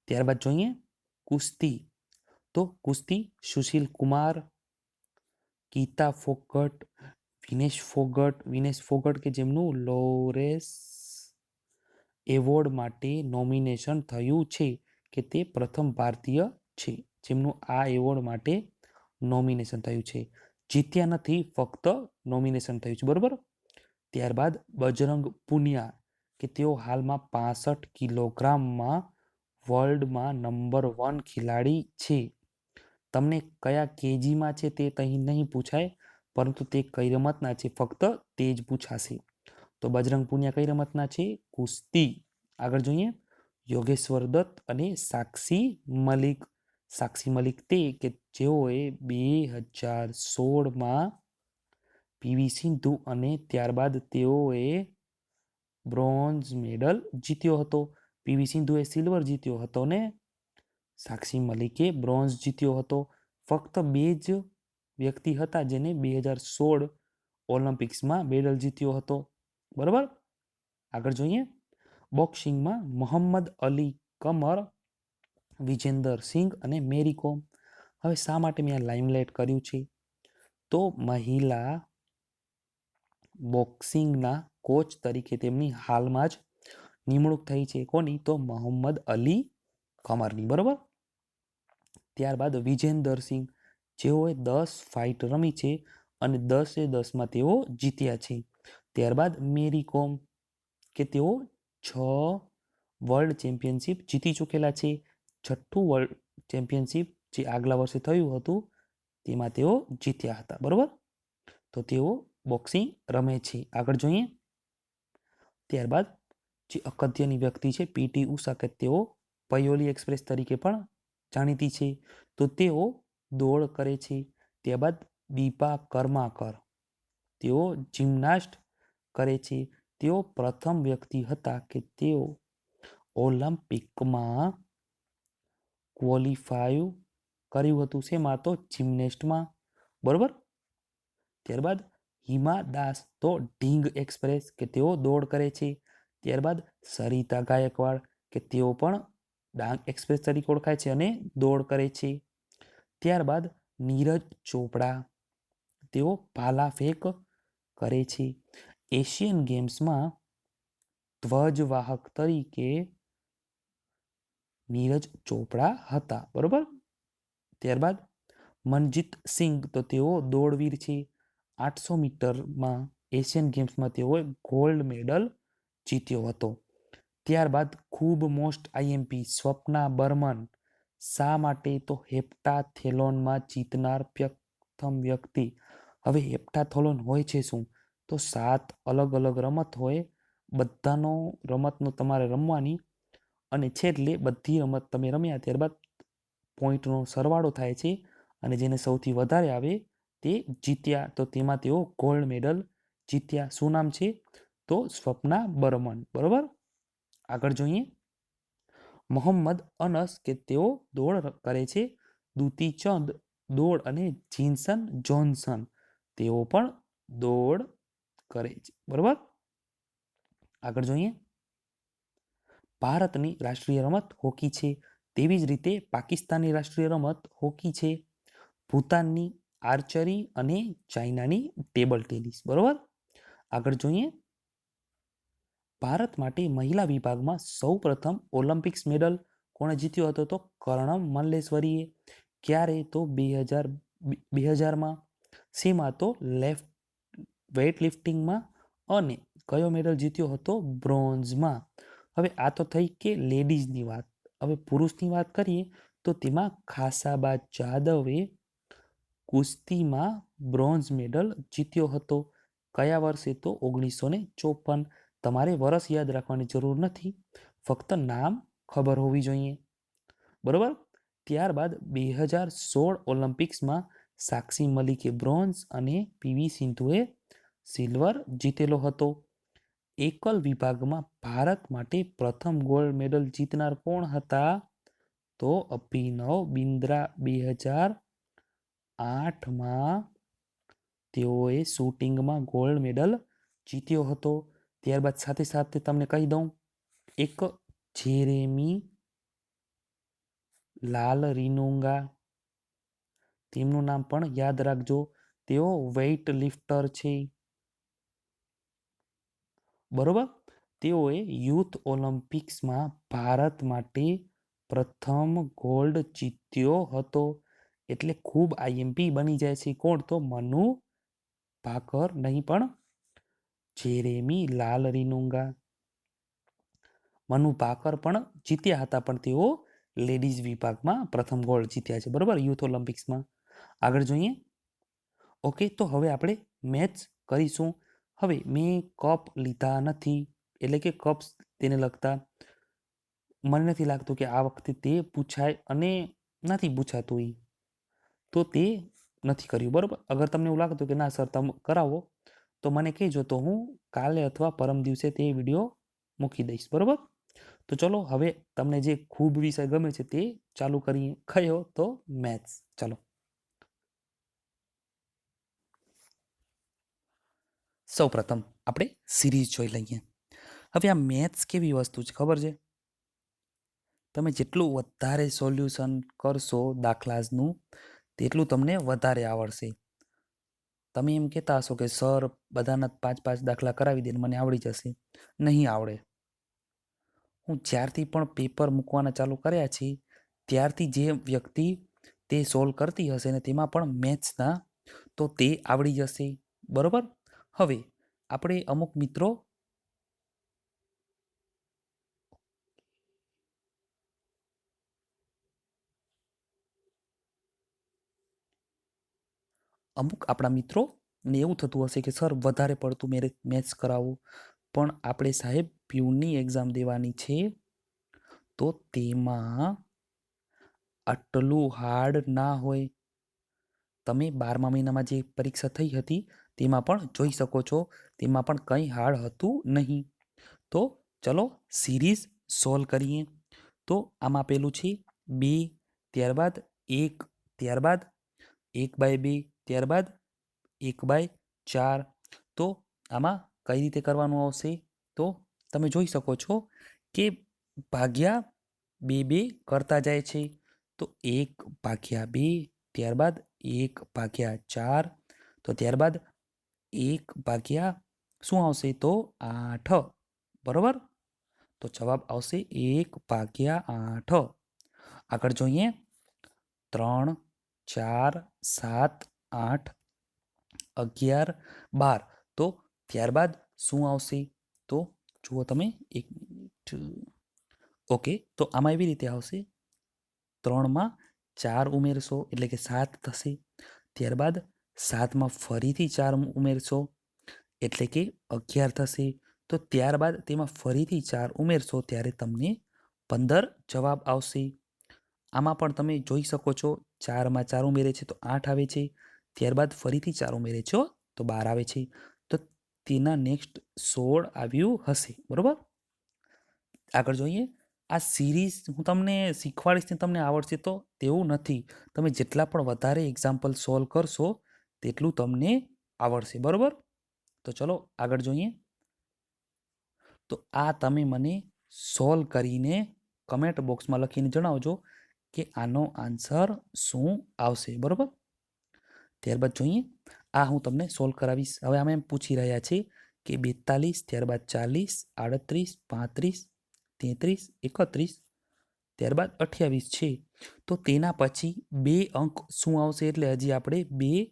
ત્યારબાદ જોઈએ કુસ્તી. તો કુસ્તી સુશીલ કુમાર, ગીતા ફોગટ, વિનેશ ફોગટ કે જેમનું લોરેસ એવોર્ડ માટે નોમિનેશન થયું છે, કે તે પ્રથમ ભારતીય છે જેમનું આ એવોર્ડ માટે નોમિનેશન થયું છે. જીત્યા નથી, ફક્ત નોમિનેશન થયું છે. બરોબર. ત્યારબાદ બજરંગ પુનિયા કે તેઓ હાલમાં 65 કિલોગ્રામમાં વર્લ્ડમાં નંબર 1 ખેલાડી છે. તમને કયા કેજીમાં છે તે અહીં નહીં પૂછાય, પરંતુ તે કઈ રમતના છે ફક્ત તે જ પૂછાશે. તો બજરંગ પુનિયા કઈ રમતના છે? કુસ્તી. આગળ જોઈએ યોગેશ્વર દત્ત અને સાક્ષી મલિક. સાક્ષી મલિક તે કે જેઓએ 2016માં પીવી સિંધુ અને ત્યારબાદ તેઓએ બ્રોન્ઝ મેડલ જીત્યો હતો. પીવી સિંધુએ સિલ્વર જીત્યો હતો ને સાક્ષી મલિકે બ્રોન્ઝ જીત્યો હતો. ફક્ત બે જ વ્યક્તિ હતા જેને 2016 ઓલિમ્પિક્સમાં મેડલ જીત્યો હતો. બરાબર. આગળ જોઈએ બોક્સિંગમાં મોહમ્મદ અલી કમર, વિજેન્દર સિંઘ અને મેરી કોમ. હવે શા માટે મેં આ લાઇમલાઇટ કર્યું છે? તો મહિલા બોક્સિંગના કોચ તરીકે તેમની હાલમાં જ નિમણૂક થઈ છે. કોની? તો મોહમ્મદ અલી કમરની. બરાબર. ત્યારબાદ વિજેન્દર સિંઘ, જેઓએ 10 ફાઇટ રમી છે અને 10-10માં તેઓ જીત્યા છે. ત્યારબાદ મેરી કોમ કે તેઓ 6 વર્લ્ડ ચેમ્પિયનશિપ જીતી ચૂકેલા છે. 6થું વર્લ્ડ ચેમ્પિયનશિપ જે આગલા વર્ષે થયું હતું તેમાં તેઓ જીત્યા હતા. બરાબર. તો તેઓ બોક્સિંગ રમે છે. આગળ જોઈએ ત્યારબાદ જે અગત્યની વ્યક્તિ છે પીટી ઉષા, કે તેઓ પયોલી એક્સપ્રેસ તરીકે પણ જાણીતી છે. તો તેઓ દોડ કરે છે. ત્યારબાદ દીપા કર્માકર, તેઓ જિમ્નાસ્ટ કરે છે. તેઓ પ્રથમ વ્યક્તિ હતા કે તેઓ ઓલિમ્પિકમાં ક્વોલિફાય કર્યું હતું. શેમાં? તો જિમ્નેસ્ટમાં. બરોબર. ત્યારબાદ હિમા દાસ, તો ઢીંગ એક્સપ્રેસ કે તેઓ દોડ કરે છે. ત્યારબાદ સરિતા ગાયકવાડ કે તેઓ પણ ડાંગ એક્સપ્રેસ તરીકે ઓળખાય છે અને દોડ કરે છે. ત્યારબાદ નીરજ ચોપડા, તેઓ ભાલા ફેંક કરે છે. એશિયન ગેમ્સમાં ધ્વજવાહક તરીકે નીરજ ચોપડા હતા. બરોબર. ત્યારબાદ મનજીત સિંઘ, તો તેઓ દોડવીર છે. 800 મીટરમાં એશિયન ગેમ્સમાં તેઓએ ગોલ્ડ મેડલ જીત્યો હતો. ત્યારબાદ ખૂબ મોસ્ટ આઈએમપી સ્વપ્ના બર્મન. શા માટે? તો હેપ્ટાથેલોનમાં જીતનાર પ્રથમ વ્યક્તિ. હવે હેપ્ટાથોલોન હોય છે શું? તો 7 અલગ અલગ રમત હોય, બધાનો રમતનો તમારે રમવાની, અને છેલ્લે બધી રમત તમે રમ્યા ત્યારબાદ પોઈન્ટનો સરવાળો થાય છે અને જેને સૌથી વધારે આવે તે જીત્યા. તો તેમાં તેઓ ગોલ્ડ મેડલ જીત્યા. શું નામ છે? તો સ્વપ્ના બર્મન. બરોબર. આગળ જોઈએ મોહમ્મદ અનસ કે તેઓ દોડ કરે છે. દુતી ચંદ દોડ અને જીન્સન જોન્સન તેઓ પણ દોડ કરે છે. બરોબર. આગળ જોઈએ ભારતની રાષ્ટ્રીય રમત હોકી છે. તેવી જ રીતે પાકિસ્તાનની રાષ્ટ્રીય રમત હોકી છે. ભૂતાનની આર્ચરી અને ચાઇનાની ટેબલ ટેનિસ. બરોબર. આગળ જોઈએ ભારત માટે મહિલા વિભાગમાં સૌ પ્રથમ ઓલિમ્પિક્સ મેડલ કોણે જીત્યો હતો? તો કર્ણમ મલ્લેશ્વરીએ. ક્યારે? તો 2000માં. શેમાં? તો વેઇટ લિફ્ટિંગમાં. અને કયો મેડલ જીત્યો હતો? બ્રોન્ઝમાં. હવે આ તો થઈ કે લેડીઝની વાત. હવે પુરુષની વાત કરીએ તો તેમાં ખાસાબા જાદવે કુસ્તીમાં બ્રોન્ઝ મેડલ જીત્યો હતો. કયા વર્ષે? તો 1954. તમારે વર્ષ યાદ રાખવાની જરૂર નથી, ફક્ત નામ ખબર હોવી જોઈએ. બરોબર. ત્યારબાદ 2016 ઓલિમ્પિક્સમાં સાક્ષી મલિકે બ્રોન્ઝ અને પીવી સિંધુએ સિલ્વર જીતેલો હતો. એકલ વિભાગમાં ભારત માટે પ્રથમ ગોલ્ડ મેડલ જીતનાર કોણ હતા? તો અભિનવ બિંદ્રા 2008માં તેઓએ શૂટિંગમાં ગોલ્ડ મેડલ જીત્યો હતો. ત્યારબાદ સાથે સાથે તમને કહી દઉં, એક જેરેમી લાલ રીનુંગા, તેમનું નામ પણ યાદ રાખજો. તેઓ વેઇટ લિફ્ટર છે. બરોબર. તેઓએ યુથ ઓલિમ્પિક્સમાં ભારત માટે પ્રથમ ગોલ્ડ જીત્યો હતો. એટલે ખૂબ આઈએમપી બની જાય છે. કોણ? તો મનુ ભાકર નહીં, પણ જેરેમી લાલ રીનુંગા. મનુ ભાકર પણ જીત્યા હતા, પણ તેઓ લેડીઝ વિભાગમાં પ્રથમ ગોલ્ડ જીત્યા છે. બરોબર, યુથ ઓલિમ્પિક્સમાં. આગળ જોઈએ. ઓકે, તો હવે આપણે મેચ કરીશું. હવે મેં કપ લીધા નથી, એટલે કે કપ્સ તેને લગતા મને નથી લાગતું કે આ વખતે તે પૂછાય, અને નથી પૂછાતું એ, તો તે નથી કર્યું. બરોબર. અગર તમને એવું લાગતું કે ના સર તમે કરાવો, તો મને કહેજો, તો હું કાલે અથવા પરમ દિવસે તે વિડીયો મૂકી દઈશ. બરોબર. તો ચલો હવે તમને જે ખૂબ વિષય ગમે છે તે ચાલુ કરીએ. કયો? તો મેથ્સ. ચલો. સૌ પ્રથમ આપણે સિરીઝ જોઈ લઈએ. હવે આ મેથ્સ કેવી વસ્તુ છે ખબર છે? તમે જેટલું વધારે સોલ્યુશન કરશો દાખલાનું, તેટલું તમને વધારે આવડશે. તમે એમ કહેતા હશો કે સર બધાના 5-5 દાખલા કરાવી દે ને મને આવડી જશે. નહીં આવડે. હું જ્યારથી પણ પેપર મૂકવાના ચાલુ કર્યા છે, ત્યારથી જે વ્યક્તિ તે સોલ્વ કરતી હશે ને તેમાં પણ મેથ્સના, તો તે આવડી જશે. બરોબર. હવે આપણે અમુક મિત્રો આપણા મિત્રોને એવું થતું હશે કે સર વધારે પડતું મેથ્સ કરાવો, પણ આપણે સાહેબ પ્યુનની એક્ઝામ દેવાની છે, તો તેમાં આટલું હાર્ડ ના હોય. તમે 12મા મહિનામાં જે પરીક્ષા થઈ હતી તેમાં પણ જોઈ શકો છો, તેમાં પણ કંઈ હાર્ડ હતું નહીં. તો ચલો સિરીઝ સોલ્વ કરીએ. તો આમાં પેલું છે 2, ત્યારબાદ 1, ત્યારબાદ 1/2, ત્યારબાદ 1/4. તો આમાં કઈ રીતે કરવાનું આવશે? તો તમે જોઈ શકો છો કે ભાગ્યા 2 કરતા જાય છે. તો 1/2, ત્યારબાદ 1/4, તો ત્યારબાદ 1/ શું આવશે? તો 8. બરોબર. તો જવાબ આવશે 1/8. આગળ જોઈએ. 3, 4, 7, 8, 11, 12. તો ત્યારબાદ શું આવશે? તો જુઓ તમે 1 મિનિટ. ઓકે, તો આમાં એવી રીતે આવશે. 3માં 4 ઉમેરશો એટલે કે 7 થશે. ત્યારબાદ 7માં ફરીથી 4 ઉમેરશો એટલે કે 11 થશે. તો ત્યારબાદ તેમાં ફરીથી 4 ઉમેરશો ત્યારે તમને 15 જવાબ આવશે. આમાં પણ તમે જોઈ શકો છો 4માં 4 ઉમેરે છે તો 8 આવે છે. ત્યારબાદ ફરીથી 4 ઉમેરે છે તો 12 આવે છે. તો તેના નેક્સ્ટ 16 આવ્યું હશે. બરોબર. આગળ જોઈએ. આ સિરીઝ હું તમને શીખવાડીશ ને તમને આવડશે તો તેવું નથી. તમે જેટલા પણ વધારે એક્ઝામ્પલ સોલ્વ કરશો તેટલું તમને આવડશે. બરોબર. તો ચલો આગળ જોઈએ. તો આ તમે મને સોલ્વ કરીને કમેન્ટ બોક્સમાં લખીને જણાવજો કે આનો આન્સર શું આવશે. બરોબર. ત્યારબાદ જોઈએ. આ હું તમને સોલ્વ કરાવીશ. હવે આમાં એમ પૂછી રહ્યા છે કે 42, ત્યારબાદ 40, 38, 35, 33, 31, ત્યારબાદ 28 છે. તો તેના પછી 2 અંક શું આવશે? એટલે હજી આપણે 2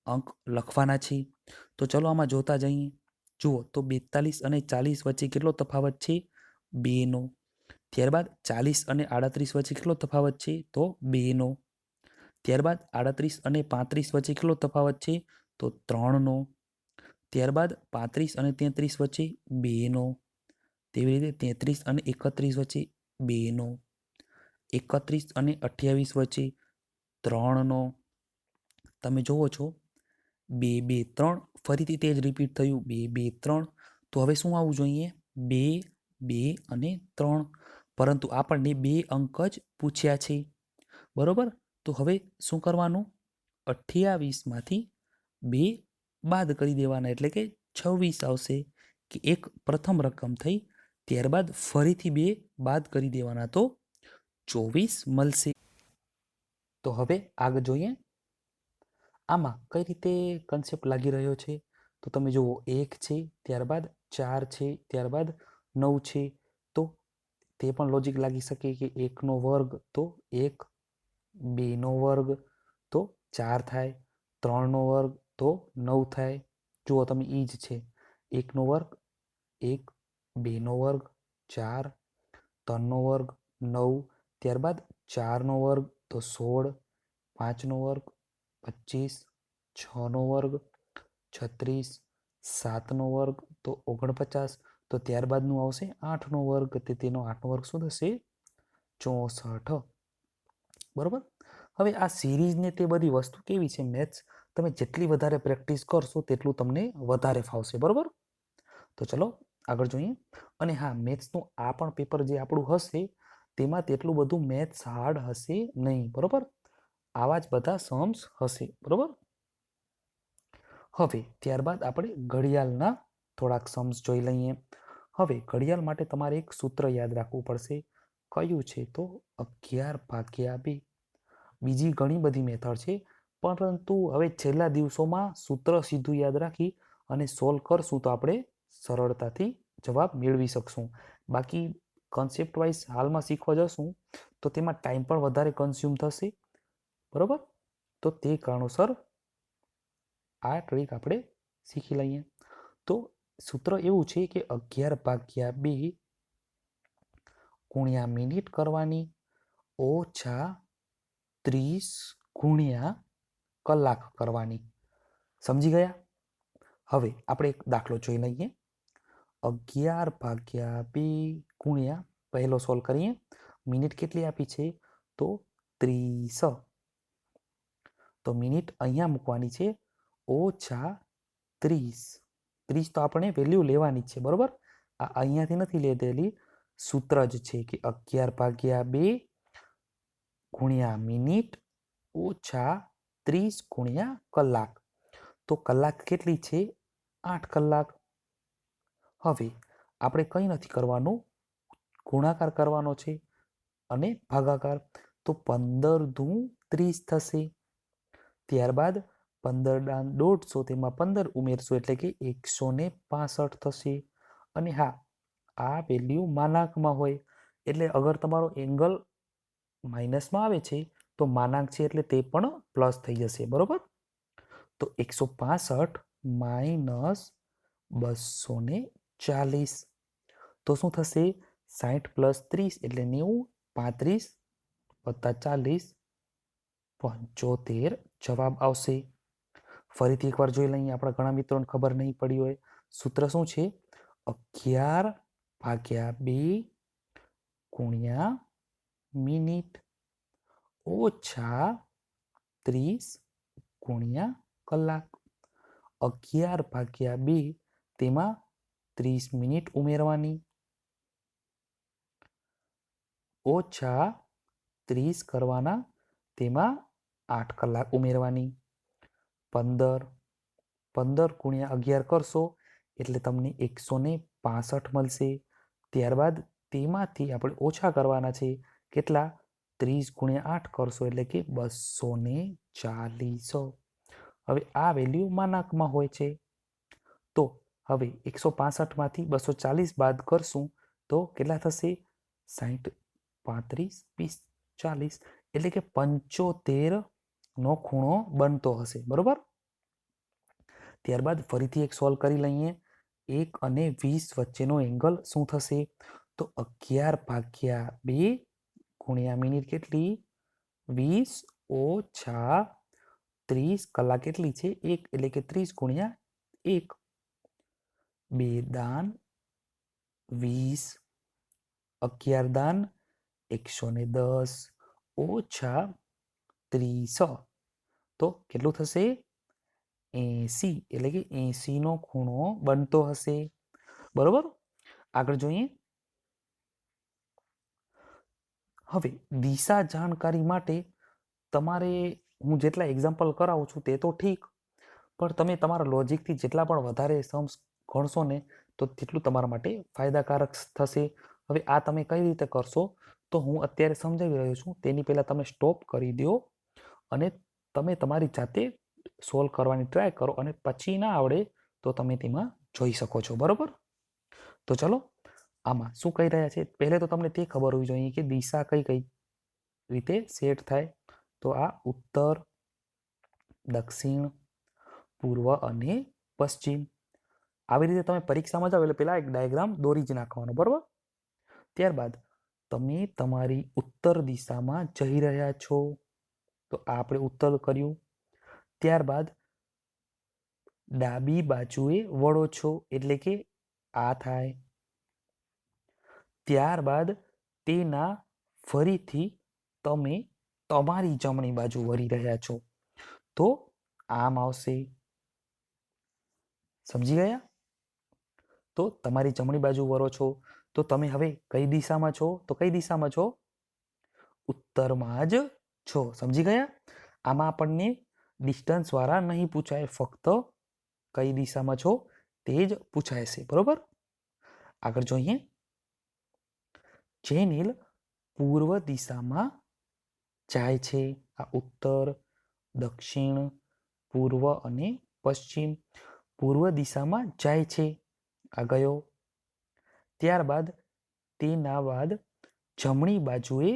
અંક લખવાના છે. તો ચલો આમાં જોતા જઈએ. જુઓ તો 42 અને 40 વચ્ચે કેટલો તફાવત છે? 2નો. ત્યારબાદ 40 અને 38 વચ્ચે કેટલો તફાવત છે? તો 2નો. ત્યારબાદ 38 અને 35 વચ્ચે કેટલો તફાવત છે? તો 3નો. ત્યારબાદ 35 અને 33 વચ્ચે 2નો. તેવી રીતે 33 અને 31 વચ્ચે 2નો. 31 અને 28 વચ્ચે 3નો. તમે જુઓ છો 2, 2, 3 ફરીથી તે જ રિપીટ થયું 2, 2, 3. તો હવે શું આવવું જોઈએ? 2, 2 અને 3. પરંતુ આપણને 2 અંક જ પૂછ્યા છે. બરોબર. તો હવે શું કરવાનું? 28માંથી 2 બાદ કરી દેવાના એટલે કે 26 આવશે કે એક પ્રથમ રકમ થઈ ત્યારબાદ ફરીથી 2 બાદ કરી દેવાના તો 24 મળશે. તો હવે આગળ જોઈએ આમાં કઈ રીતે કન્સેપ્ટ લાગી રહ્યો છે. તો તમે જુઓ 1 છે ત્યારબાદ 4 છે ત્યારબાદ 9 છે. તો તે પણ લોજિક લાગી શકે કે 1નો વર્ગ તો 1, 2નો વર્ગ તો 4 થાય, 3નો વર્ગ તો 9 થાય. જુઓ તમે ઈ જ છે 1નો વર્ગ 1, 2નો વર્ગ 4, 3નો વર્ગ 9, ત્યારબાદ 4નો વર્ગ તો 16, 5નો વર્ગ 25, 6નો વર્ગ 36, 7નો વર્ગ તો 49. તો ત્યારબાદનું આવશે 8નો વર્ગ તેનો 8નો વર્ગ શું થશે 64. બરોબર. હવે આ સિરીઝ ને તે બધી વસ્તુ કેવી છે મેથ્સ તમે જેટલી વધારે પ્રેક્ટિસ કરશો તેટલું તમને વધારે ફાવશે. બરોબર. તો ચલો આગળ જોઈએ. અને હા મેથ્સનું આ પણ પેપર જે આપણું હશે તેમાં તેટલું બધું મેથ્સ હાર્ડ હશે નહીં. બરોબર. આવા જ બધા સમ્સ હશે. બરોબર. હવે ત્યારબાદ આપણે ઘડિયાળના થોડાક સમ્સ જોઈ લઈએ. હવે ઘડિયાળ માટે તમારે એક સૂત્ર યાદ રાખવું પડશે. કયું છે તો 11/2. બીજી ઘણી બધી મેથડ છે પરંતુ હવે છેલ્લા દિવસોમાં સૂત્ર સીધું યાદ રાખી અને સોલ્વ કરશું તો આપણે સરળતાથી જવાબ મેળવી શકશું. બાકી કન્સેપ્ટ વાઇઝ હાલમાં શીખવા જશું તો તેમાં ટાઈમ પણ વધારે કન્ઝ્યુમ થશે. બરોબર. તો તે કારણોસર આ ટ્રીક આપણે શીખી લઈએ. તો સૂત્ર એવું છે કે 11/2 ગુણ્યા મિનિટ કરવાની ઓછા 30 ગુણ્યા કલાક કરવાની. સમજી ગયા. હવે આપણે એક દાખલો જોઈ લઈએ. 11/2 ગુણ્યા પહેલો સોલ્વ કરીએ. મિનિટ કેટલી આપી છે તો 30. તો મિનિટ અહીંયા મૂકવાની છે ઓછા 30. 30 તો આપણે વેલ્યુ લેવાની છે. બરોબર. આ અહીંયાથી નથી લીધેલી, સૂત્ર જ છે કે 11/2 ગુણ્યા મિનિટ ઓછા 30 ગુણ્યા કલાક. તો કલાક કેટલી છે 8 કલાક. હવે આપણે કંઈ નથી કરવાનું, ગુણાકાર કરવાનો છે અને ભાગાકાર. તો 15 દુ 30 થશે. ત્યારબાદ 15 × 150 તેમાં 15 ઉમેરશો એટલે કે 165 થશે. અને હા આ વેલ્યુ માનાંકમાં હોય એટલે અગર તમારો એંગલ માઇનસમાં આવે છે તો માનાંક છે એટલે તે પણ પ્લસ થઈ જશે. બરોબર. તો 165 માઇનસ 240 તો શું થશે 60 + 30 એટલે 90, 35 + 40 75 જવાબ આવશે. ફરીથી એકવાર જોઈ લઈએ. આપણા ઘણા મિત્રોને ખબર નહીં પડી હોય. સૂત્ર શું છે 11/2 ગુણ્યા મિનિટ ઓછા 30 ગુણ્યા કલાક. 11/2 તેમાં 30 મિનિટ ઉમેરવાની ઓછા 30 કરવાના તેમાં 8 કલાક ઉમેરવાની. 15 ગુણ્યા 11 કરશો એટલે તમને 165 મળશે. ત્યારબાદ તેમાંથી આપણે ઓછા કરવાના છે કેટલા 30 ગુણ્યા 8 કરશો એટલે કે 240. હવે આ વેલ્યુ માનાંકમાં હોય છે. તો હવે 165માંથી 240 બાદ કરશું તો કેટલા થશે 60, 35, 20, 40 એટલે કે 75નો ખૂણો બનતો હશે. બરોબર. ત્યારબાદ ફરીથી એક સોલ્વ કરી લઈએ. 1 અને 20 વચ્ચેનો એંગલ શું થશે તો 11/2 ગુણ્યા મિનિટ કેટલી 20 ઓછા 30 કલાક કેટલી છે 1 એટલે કે 30 ગુણ્યા 1. 2 દાન 20, 11 દાન 110 ઓછા 30 તો કેટલું થશે 80 એટલે કે 80નો ખૂણો બનતો હશે. બરોબર. આગળ જોઈએ. હવે દિશા જાણકારી માટે તમારે હું જેટલા એક્ઝામ્પલ કરાવું છું તે તો ઠીક પણ તમે તમારા લોજિકથી જેટલા પણ વધારે સમ્સ ગણશો ને તો તેટલું તમારા માટે ફાયદાકારક થશે. હવે આ તમે કઈ રીતે કરશો તો હું અત્યારે સમજાવી રહ્યો છું, તેની પહેલાં તમે સ્ટોપ કરી દો અને તમે તમારી જાતે સોલ્વ કરવાની ટ્રાય કરો અને પછી ના આવડે તો તમે તેમાં જોઈ શકો છો. બરોબર? તો ચલો આમાં શું કહી રહ્યા છે પહેલે તો તમને તે ખબર હોવી જોઈએ કે દિશા કઈ કઈ રીતે સેટ થાય. તો આ ઉત્તર, દક્ષિણ, પૂર્વ અને પશ્ચિમ. આવી રીતે તમે પરીક્ષામાં જાઓ એટલે પહેલા એક ડાયાગ્રામ દોરી જ નાખવાનો. બરોબર? ત્યારબાદ તમે તમારી ઉત્તર દિશામાં જઈ રહ્યા છો તો આપણે ઉત્તર કર્યું. ત્યારબાદ ડાબી બાજુએ વળો છો એટલે કે આ થાય. ત્યારબાદ તેના ફરીથી તમે તમારી જમણી બાજુ વળી રહ્યા છો તો આમ આવશે. સમજી ગયા? તો તમારી જમણી બાજુ વળો છો તો તમે હવે કઈ દિશામાં છો? તો કઈ દિશામાં છો? ઉત્તરમાં જ છો. સમજી ગયા? આમાં આપણને ડિસ્ટન્સ વાળા નહીં પૂછાય, ફક્ત કઈ દિશામાં છો તે જ પૂછાય છે. બરોબર? આગળ જોઈએ. ચેનિલ પૂર્વ દિશામાં જાય છે. આ ઉત્તર, દક્ષિણ, પૂર્વ અને પશ્ચિમ. પૂર્વ દિશામાં જાય છે. આ ગયો. ત્યારબાદ તેના બાદ જમણી બાજુએ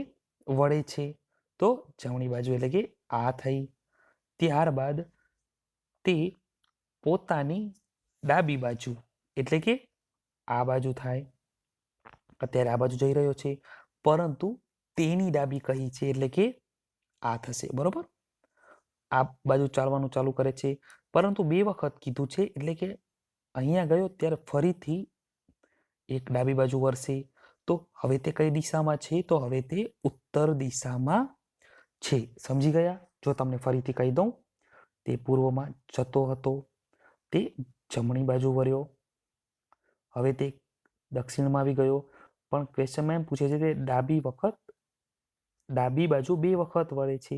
વળે છે તો જમણી બાજુ એટલે કે આ થઈ. ત્યારબાદ તે પોતાની ડાબી બાજુ એટલે કે આ બાજુ થાય. અત્યારે આ બાજુ જઈ રહ્યો છે પરંતુ તેની ડાબી કહી છે એટલે કે આ થશે. બરોબર? આ બાજુ ચાલવાનું ચાલુ કરે છે પરંતુ 2 વખત કીધું છે એટલે કે અહીંયા ગયો ત્યારે ફરીથી એક ડાબી બાજુ વળશે તો હવે તે કઈ દિશામાં છે? તો હવે તે ઉત્તર દિશામાં છે. સમજી ગયા? જો તમને ફરીથી કહી દઉં, તે પૂર્વમાં જતો હતો, તે જમણી બાજુ વળ્યો, હવે તે દક્ષિણમાં આવી ગયો. પણ ક્વેશ્ચનમાં એમ પૂછે છે કે ડાબી બાજુ 2 વખત વળે છે.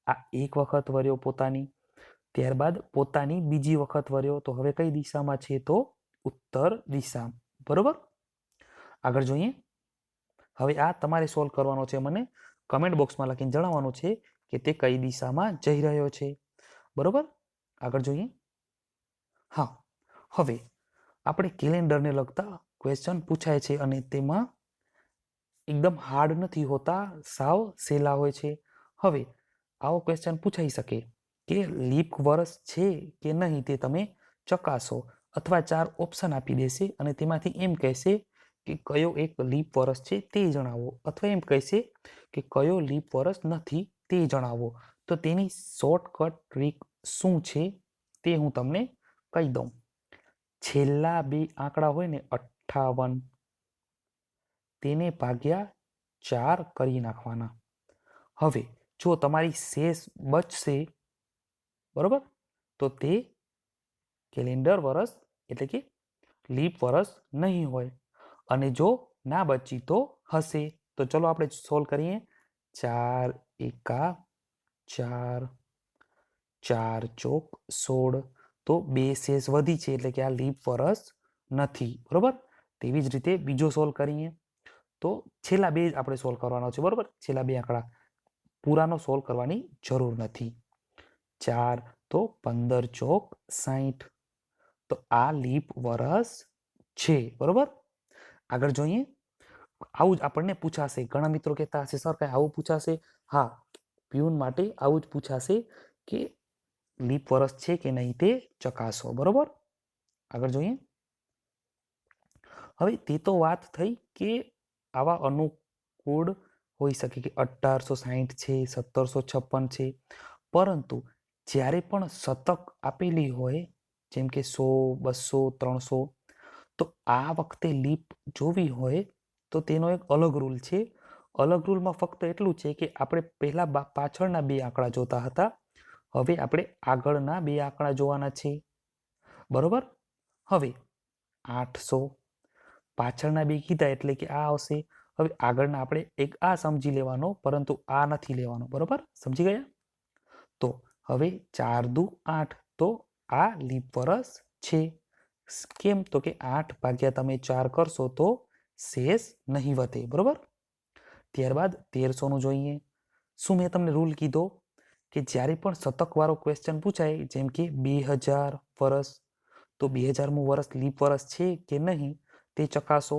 આ એક વખત વળ્યો પોતાની, ત્યારબાદ પોતાની બીજી વખત વળ્યો તો હવે કઈ દિશામાં છે? તો ઉત્તર દિશા. બરોબર? આગળ જોઈએ. હવે આ તમારે સોલ્વ કરવાનો છે. મને કમેન્ટ બોક્સમાં લખીને જણાવવાનું છે કે તે કઈ દિશામાં જઈ રહ્યો છે. બરોબર? આગળ જોઈએ. હા, હવે આપણે કેલેન્ડરને લગતા ક્વેશ્ચન પૂછાય છે અને તેમાં એકદમ હાર્ડ નથી હોતા, સાવ સહેલા હોય છે. હવે આવો ક્વેશ્ચન પૂછાઈ શકે કે લીપ વર્ષ છે કે નહીં તે તમે ચકાસો, અથવા 4 ઓપ્શન આપી દેશે અને તેમાંથી એમ કહેશે કે કયો એક લીપ વર્ષ છે તે જણાવો, અથવા એમ કહેશે કે કયો લીપ વર્ષ નથી તે જણાવો. તો તેની શોર્ટકટ ટ્રીક શું છે તે હું તમને કહી દઉં. છેલ્લા 2 આંકડા હોય ને 58, તેને ભાગ્યા 4 કરી નાખવાના. હવે જો તમારી શેષ બચશે, બરોબર, તો તે કેલેન્ડર વર્ષ એટલે કે લીપ વર્ષ નહીં હોય, અને જો ના બચી તો હશે. તો ચલો આપણે સોલ્વ કરીએ. 4 એકા 4, 4 ચોક 16, તો 2 શેષ વધી છે એટલે કે આ લીપ વર્ષ નથી. બરોબર? તેવી જ રીતે બીજો સોલ્વ કરીએ તો છેલ્લા 2 જ આપણે સોલ્વ કરવાનો છે. બરોબર? છેલ્લા 2 આંકડા, પૂરાનો સોલ્વ કરવાની જરૂર નથી. 4 તો 15 ચોક 60, તો આ લીપ વર્ષ છે. બરોબર? આગળ જોઈએ. આવું જ આપણને પૂછાશે. ઘણા મિત્રો કહેતા હશે સર કઈ આવું પૂછાશે? હા, પ્યુન માટે આવું જ પૂછાશે કે લીપ વર્ષ છે કે નહીં તે ચકાસો. બરોબર? આગળ જોઈએ. હવે તે તો વાત થઈ કે આવા અનુકૂળ હોઈ શકે કે 1860 છે, 1756 છે, પરંતુ જ્યારે પણ શતક આપેલી હોય, જેમ કે 100, 200, 300, તો આ વખતે લીપ જોવી હોય તો તેનો એક અલગ રૂલ છે. અલગ રૂલમાં ફક્ત એટલું છે કે આપણે પહેલા પાછળના 2 આંકડા જોતા હતા, હવે આપણે આગળના 2 આંકડા જોવાના છે. બરોબર? હવે 800 પાછળના 2 કીધા એટલે કે આ આવશે. હવે આગળના આપણે એક આ સમજી લેવાનો, પરંતુ આ નથી લેવાનો. બરોબર? સમજી ગયા? તો હવે 4 દુ 8, તો આ લીપ વર્ષ છે. કેમ? તો કે 8 ભાગ્યા તમે 4 કરશો તો શેષ નહીં વધે. બરોબર. ત્યારબાદ 1300નું જોઈએ. શું મેં તમને રૂલ કીધો કે જ્યારે પણ શતકવાળો ક્વેશ્ચન પૂછાય, જેમ કે 2000 વર્ષ, તો 2000મું વર્ષ લીપ વર્ષ છે કે નહીં તે ચકાસો.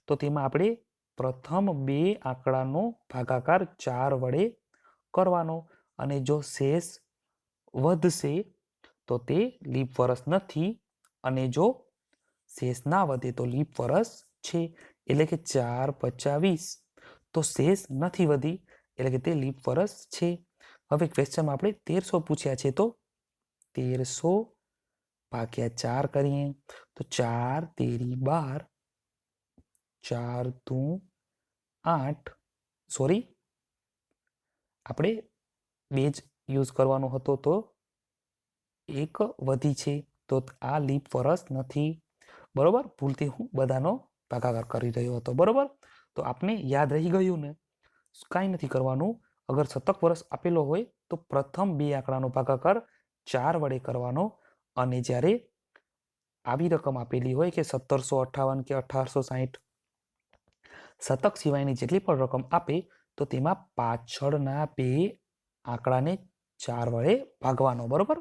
તો તેમાં આપણે પ્રથમ બે આંકડાનો ભાગાકાર 4 વડે કરવાનો, અને જો શેષ વધશે તો તે લીપ વર્ષ નથી, અને જો શેષ ના વધે તો લીપ વર્ષ છે. એટલે કે 4 × 20, તો શેષ નથી વધી, એટલે કે તે લીપ વર્ષ છે. હવે ક્વેશ્ચનમાં આપણે 1300 પૂછ્યા છે, તો 1300 ભાગ્યા 4 કરીએ તો 4 તેરી 12, 4 દુ 8, સોરી આપણે 2 જ યુઝ કરવાનો હતો, તો 1 વધી છે, તો આ લીપ વર્ષ નથી. બરોબર. ભૂલથી હું બધાનો ભાગાકાર કરી રહ્યો હતો. બરોબર. તો આપને યાદ રહી ગયું ને? કાંઈ નથી કરવાનું. અગર શતક વર્ષ આપેલો હોય તો પ્રથમ બે આંકડાનો ભાગાકાર 4 વડે કરવાનો, અને જ્યારે આવી રકમ આપેલી હોય કે 1758 કે 1860, શતક સિવાયની જેટલી પણ રકમ આપે તો તેમાં પાછળના બે આંકડાને 4 વડે ભાગવાનો. બરોબર.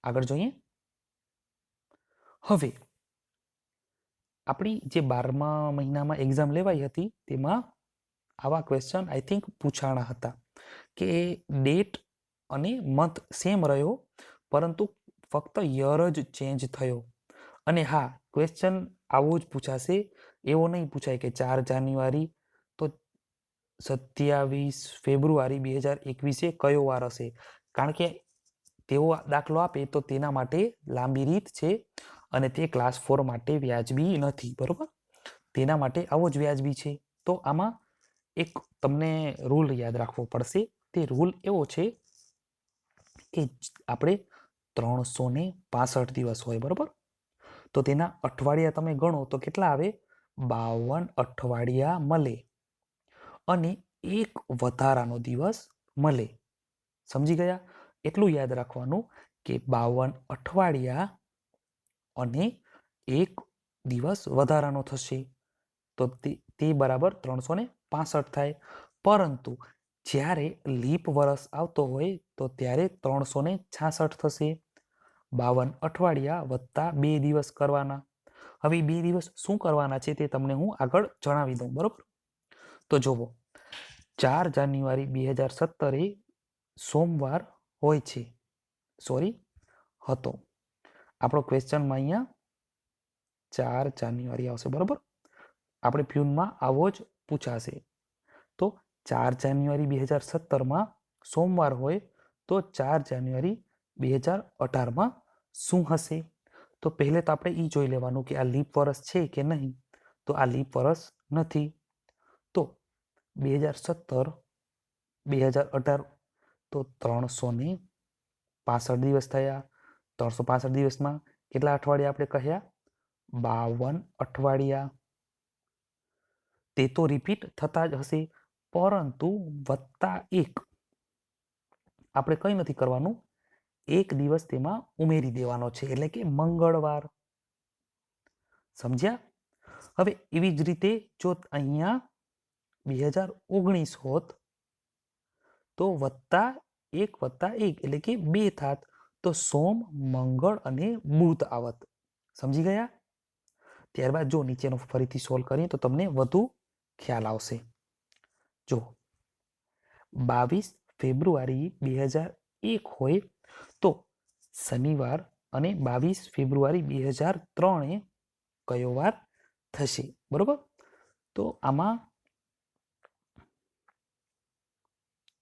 આગળ જોઈએ. હવે આપણી જે 12મા મહિનામાં એક્ઝામ લેવાઈ હતી તેમાં આવા ક્વેશ્ચન આઈ થિંક પૂછાણા હતા કે ડેટ અને મંથ સેમ રહ્યો, પરંતુ ફક્ત યર જ ચેન્જ થયો. અને હા, ક્વેશ્ચન આવો જ પૂછાશે. એવો નહીં પૂછાય કે 4 જાન્યુઆરી તો 27 ફેબ્રુઆરી 2021 કયો વાર હશે, કારણ કે તેઓ દાખલો આપે તો તેના માટે લાંબી રીત છે, અને તે ક્લાસ 4 માટે વ્યાજબી નથી. બરોબર. તેના માટે આવો જ વ્યાજબી છે. તો આમાં એક તમને રૂલ યાદ રાખવો પડશે. તે રૂલ એવો છે કે આપણે 365 દિવસ હોય. બરોબર. તો તેના અઠવાડિયા તમે ગણો તો કેટલા આવે? 52 અઠવાડિયા મળે, અને એક વધારાનો દિવસ મળે. સમજી ગયા? એટલું યાદ રાખવાનું કે 52 અઠવાડિયા અને એક દિવસ વધારાનો થશે, તો તે બરાબર 365 થાય. પરંતુ જ્યારે લીપ વર્ષ આવતો હોય તો ત્યારે 366 થશે. 52 અઠવાડિયા વત્તા 2 દિવસ કરવાના. હવે 2 દિવસ શું કરવાના છે તે તમને હું આગળ જણાવી દઉં. બરોબર. તો જુઓ, 4 જાન્યુઆરી 2017 સોમવાર હોય છે. સોરી, હતો. આપણો ક્વેશ્ચનમાં અહીંયા 4 જાન્યુઆરી આવશે. બરોબર. આપણે પ્યુનમાં આવો જ પૂછાશે. તો 4 જાન્યુઆરી 2017માં સોમવાર હોય તો 4 જાન્યુઆરી 2018માં શું હશે? તો પહેલે તો આપણે એ જોઈ લેવાનું કે આ લીપ વર્ષ છે કે નહીં. તો આ લીપ વર્ષ નથી. તો 2017 2018 તો 365 દિવસ થયા. 365 દિવસમાં કેટલા અઠવાડિયા આપણે કહ્યા? 52 અઠવાડિયા. તે તો રિપીટ થતા જ હશે, પરંતુ વત્તા 1 આપણે કંઈ નથી કરવાનું, એક દિવસ તેમાં ઉમેરી દેવાનો છે, એટલે કે મંગળવાર. સમજ્યા? હવે એવી જ રીતે જો અહીંયા 2019 હોત તો વત્તા 1 એટલે કે 2 થાત, તો સોમ, મંગળ અને બુધ આવત. સમજી ગયા? ત્યારબાદ જો નીચેનો ફરીથી સોલ્વ કરીએ તો તમને વધુ ખ્યાલ આવશે. જો 22 ફેબ્રુઆરી 2001 હોય તો શનિવાર, અને 22 ફેબ્રુઆરી 2003 કયો વાર થશે? બરોબર. તો આમાં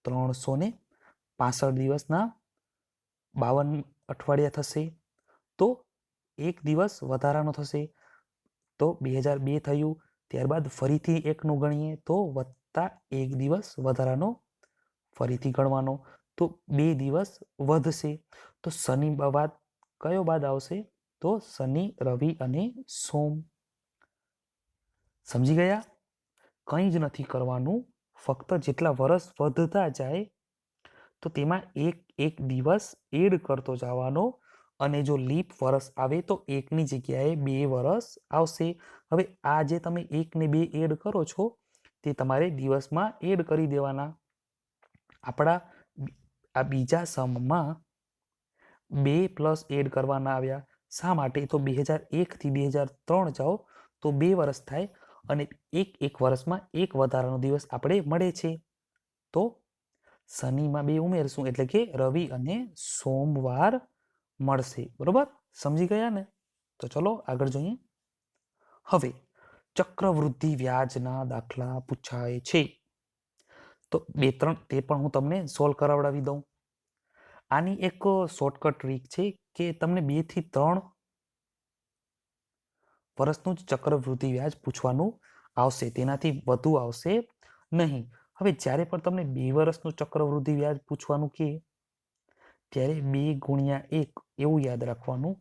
365 દિવસના 52 અઠવાડિયા થશે, તો એક દિવસ વધારાનો થશે, તો 2002 થયું. ત્યારબાદ ફરીથી 1નું ગણીએ તો વત્તા 1 દિવસ વધારાનો ફરીથી ગણવાનો, તો 2 દિવસ વધશે. તો શનિ બાદ કયો બાદ આવશે? તો શનિ, રવિ અને સોમ. સમજી ગયા? કંઈ જ નથી કરવાનું, ફક્ત જેટલા વર્ષ વધતા જાય તો તેમાં એક દિવસ એડ કરતો જવાનો, અને જો લીપ વર્ષ આવે તો એકની જગ્યાએ 2 વર્ષ આવશે. હવે આ જે તમે 1 ને 2 એડ કરો છો તે તમારે દિવસમાં એડ કરી દેવાના. આપણા આ બીજા સમમાં 2 પ્લસ એડ કરવાના આવ્યા. શા માટે? તો 2001 થી 2003 જાઓ તો 2 વર્ષ થાય અને એક વર્ષમાં એક વધારાનો દિવસ આપણે મળે છે. તો શનિમાં 2 ઉમેરશું એટલે કે રવિ અને સોમવાર મળશે. બરોબર, સમજી ગયા ને? તો ચલો આગળ જોઈએ. હવે ચક્રવૃદ્ધિ વ્યાજના દાખલા પૂછાય છે. તો 2-3 તે પણ હું તમને સોલ્વ કરાવડાવી દઉં. આની એક શોર્ટકટ ટ્રીક છે કે તમને 2 થી 3 વર્ષનું જ ચક્રવૃદ્ધિ વ્યાજ પૂછવાનું આવશે, તેનાથી વધુ આવશે નહીં. હવે જ્યારે પણ તમને 2 વર્ષનું ચક્રવૃદ્ધિ વ્યાજ પૂછવાનું કે ત્યારે 2 ગુણ્યા 1 એવું યાદ રાખવાનું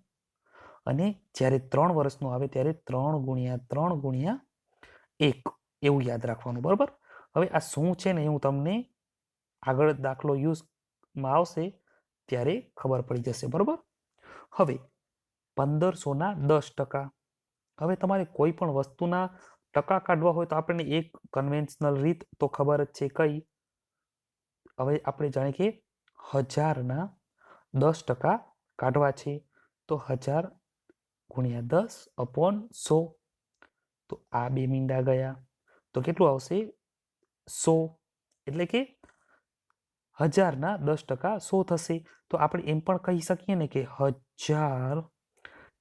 અને જ્યારે 3 વર્ષનું આવે ત્યારે 3 ગુણ્યા 3 ગુણ્યા 1 એવું યાદ રાખવાનું. બરોબર, હવે આ શું છે ને હું તમને આગળ દાખલો યુઝમાં આવશે ત્યારે ખબર પડી જશે. બરોબર, હવે 1500ના 10%. હવે તમારે કોઈ પણ વસ્તુના ટકા કાઢવા હોય તો આપણને એક કન્વેન્શનલ રીત તો ખબર જ છે. કઈ? હવે આપણે જાણીએ કે 1000ના 10% કાઢવા છે તો 1000 ગુણ્યા 10 અપોન 100. તો આ 2 મીંડા ગયા તો કેટલું આવશે? 100. એટલે કે 1000ના 10% 100 થશે. તો આપણે એમ પણ કહી શકીએ ને કે 1000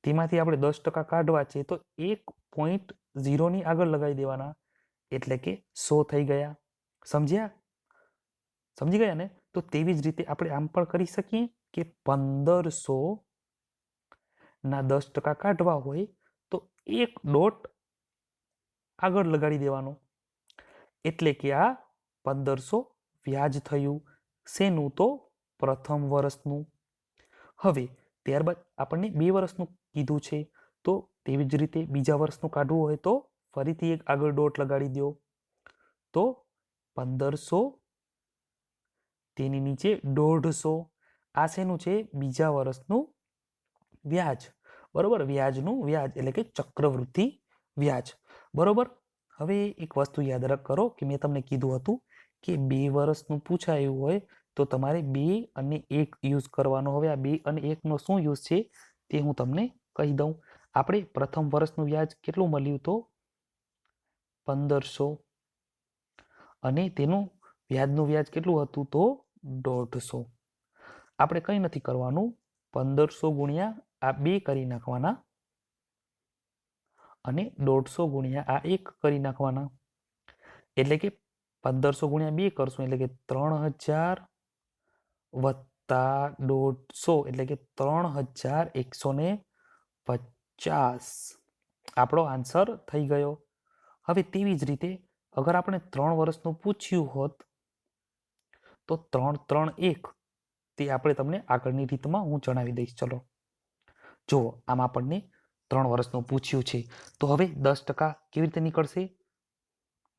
તેમાંથી આપણે 10% કાઢવા છે તો 1.0 ની આગળ લગાવી દેવાના એટલે કે 100 થઈ ગયા. સમજ્યા? સમજી ગયા ને? તો તેવી જ રીતે આપણે આમ પણ કરી શકીએ કે 1500ના 10% કાઢવા હોય તો 1 ડોટ આગળ લગાડી દેવાનો એટલે કે આ 1500 વ્યાજ થયું. શેનું? તો પ્રથમ વર્ષનું. હવે ત્યારબાદ આપણને 2 વર્ષનું કીધું છે તો તેવી જ રીતે બીજા વર્ષનું કાઢવું હોય તો ફરીથી એક આગળ ડોટ લગાડી દો તો 1500 તેની નીચે 150. આ શેનું છે? બીજા વર્ષનું વ્યાજ. બરોબર, વ્યાજનું વ્યાજ એટલે કે ચક્રવૃદ્ધિ વ્યાજ. બરોબર, હવે એક વસ્તુ યાદ કરો કે મેં તમને કીધું હતું કે 2 વર્ષનું પૂછાયું હોય તો તમારે 2 અને 1 યુઝ કરવાનો. હવે આ 2 અને 1 નો શું યુઝ છે તે હું તમને કહી દઉં. આપણે પ્રથમ વર્ષનું વ્યાજ કેટલું મળ્યું? તો 1500 અને તેનું વ્યાજનું વ્યાજ કેટલું હતું? તો 150. આપણે કંઈ નથી કરવાનું, 1500 ગુણ્યા આ 2 કરી નાખવાના અને 150 ગુણ્યા આ 1 કરી નાખવાના એટલે કે 1500 ગુણ્યા 2 કરશું એટલે કે 3000 વત્તા 150 એટલે કે 3150 આપણો આન્સર થઈ ગયો. હવે તેવી જ રીતે અગર આપણે 3 વર્ષનું પૂછ્યું હોત તો 3 3 1 તે આપણે તમને આગળની રીતમાં હું જણાવી દઈશ. ચલો જુઓ, આમ આપણને 3 વર્ષનું પૂછ્યું છે તો હવે 10% કેવી રીતે નીકળશે?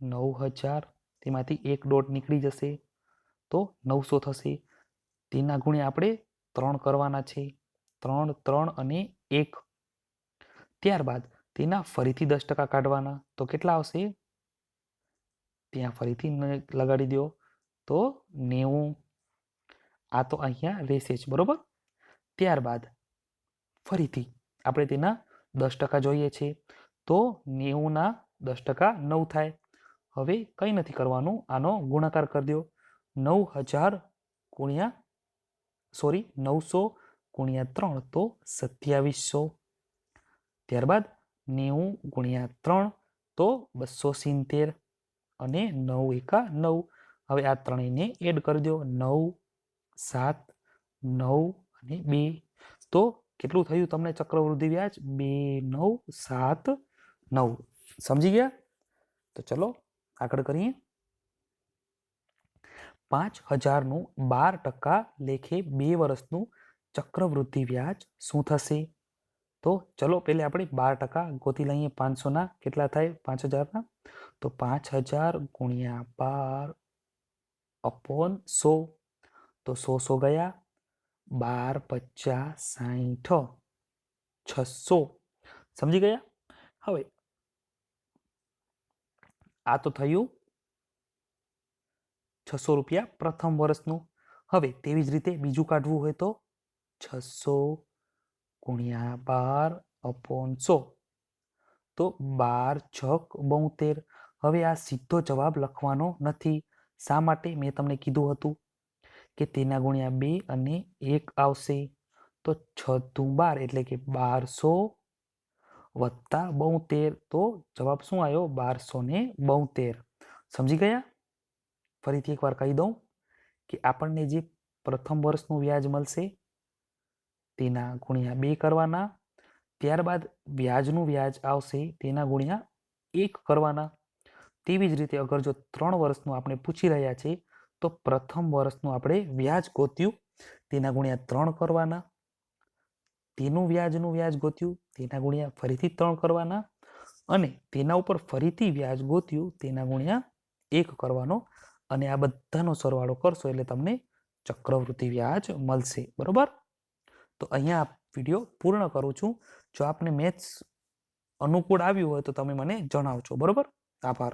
9000 તેમાંથી 1 ડોટ નીકળી જશે તો 900 થશે. તેના ગુણ્યા આપણે 3 કરવાના છે, 3 3 અને 1. ત્યારબાદ તેના ફરીથી 10% કાઢવાના તો કેટલા આવશે? ત્યાં ફરીથી લગાડી દો તો 90. આ તો અહીંયા રહેશે જ. બરોબર, ત્યારબાદ ફરીથી આપણે તેના 10% જોઈએ છે તો 90ના 10% 9 થાય. હવે કંઈ નથી કરવાનું, આનો ગુણાકાર કરી દો. 9000 ગુણ્યા 900 ગુણ્યા 3 તો 2700. ત્યારબાદ 90 ગુણ્યા 3 તો 270 અને 9 એકા 9. હવે આ ત્રણેયને એડ કરી દો. 9 7 9 અને 2 તો કેટલું થયું તમને ચક્રવૃદ્ધિ વ્યાજ? 2979. સમજી ગયા? તો ચલો આગળ કરીએ. 5000નું 12% લેખે 2 વર્ષનું ચક્રવૃદ્ધિ વ્યાજ શું થશે? તો ચલો પહેલે આપણે 12% ગોતી લઈએ. 500ના કેટલા થાય? 5000ના તો 5000 ગુણ્યા 12 અપોન 100 તો 100 ગયા 12 50 60 600 સમજી ગયા. હવે આ તો થયું 600 રૂપિયા પ્રથમ વર્ષનું. હવે તેવી જ રીતે બીજું કાઢવું હોય તો 600 ગુણ્યા 12/100 તો 12 છક 72. હવે આ સીધો જવાબ લખવાનો નથી. શા માટે? મેં તમને કીધું હતું કે તેના ગુણ્યા 2 અને 1 આવશે. તો 6 દુ 12 એટલે કે 1200 વત્તા 72. તો જવાબ શું આવ્યો? 1272. સમજી ગયા? ફરીથી એકવાર કહી દઉં કે આપણને જે પ્રથમ વર્ષનું વ્યાજ મળશે તેના ગુણ્યા 2 કરવાના, ત્યારબાદ વ્યાજનું વ્યાજ આવશે તેના ગુણ્યા 1 કરવાના. તેવી જ રીતે અગર જો 3 વર્ષનું આપણે પૂછી રહ્યા છે તો પ્રથમ વર્ષનું આપણે વ્યાજ ગોત્યું તેના ગુણ્યા 3 કરવાના, તેનું વ્યાજનું વ્યાજ ગોત્યું તેના ગુણ્યા ફરીથી 3 કરવાના અને તેના ઉપર ફરીથી વ્યાજ ગોત્યું તેના ગુણ્યા 1 કરવાનો. અને આ બધાનો સરવાળો કરશો એટલે તમને ચક્રવૃદ્ધિ વ્યાજ મળશે. બરોબર? તો અહીંયા આ વિડીયો પૂર્ણ કરું છું. જો આપને મેથ્સ અનુકૂળ આવ્યું હોય તો તમે મને જણાવજો. બરોબર? આભાર.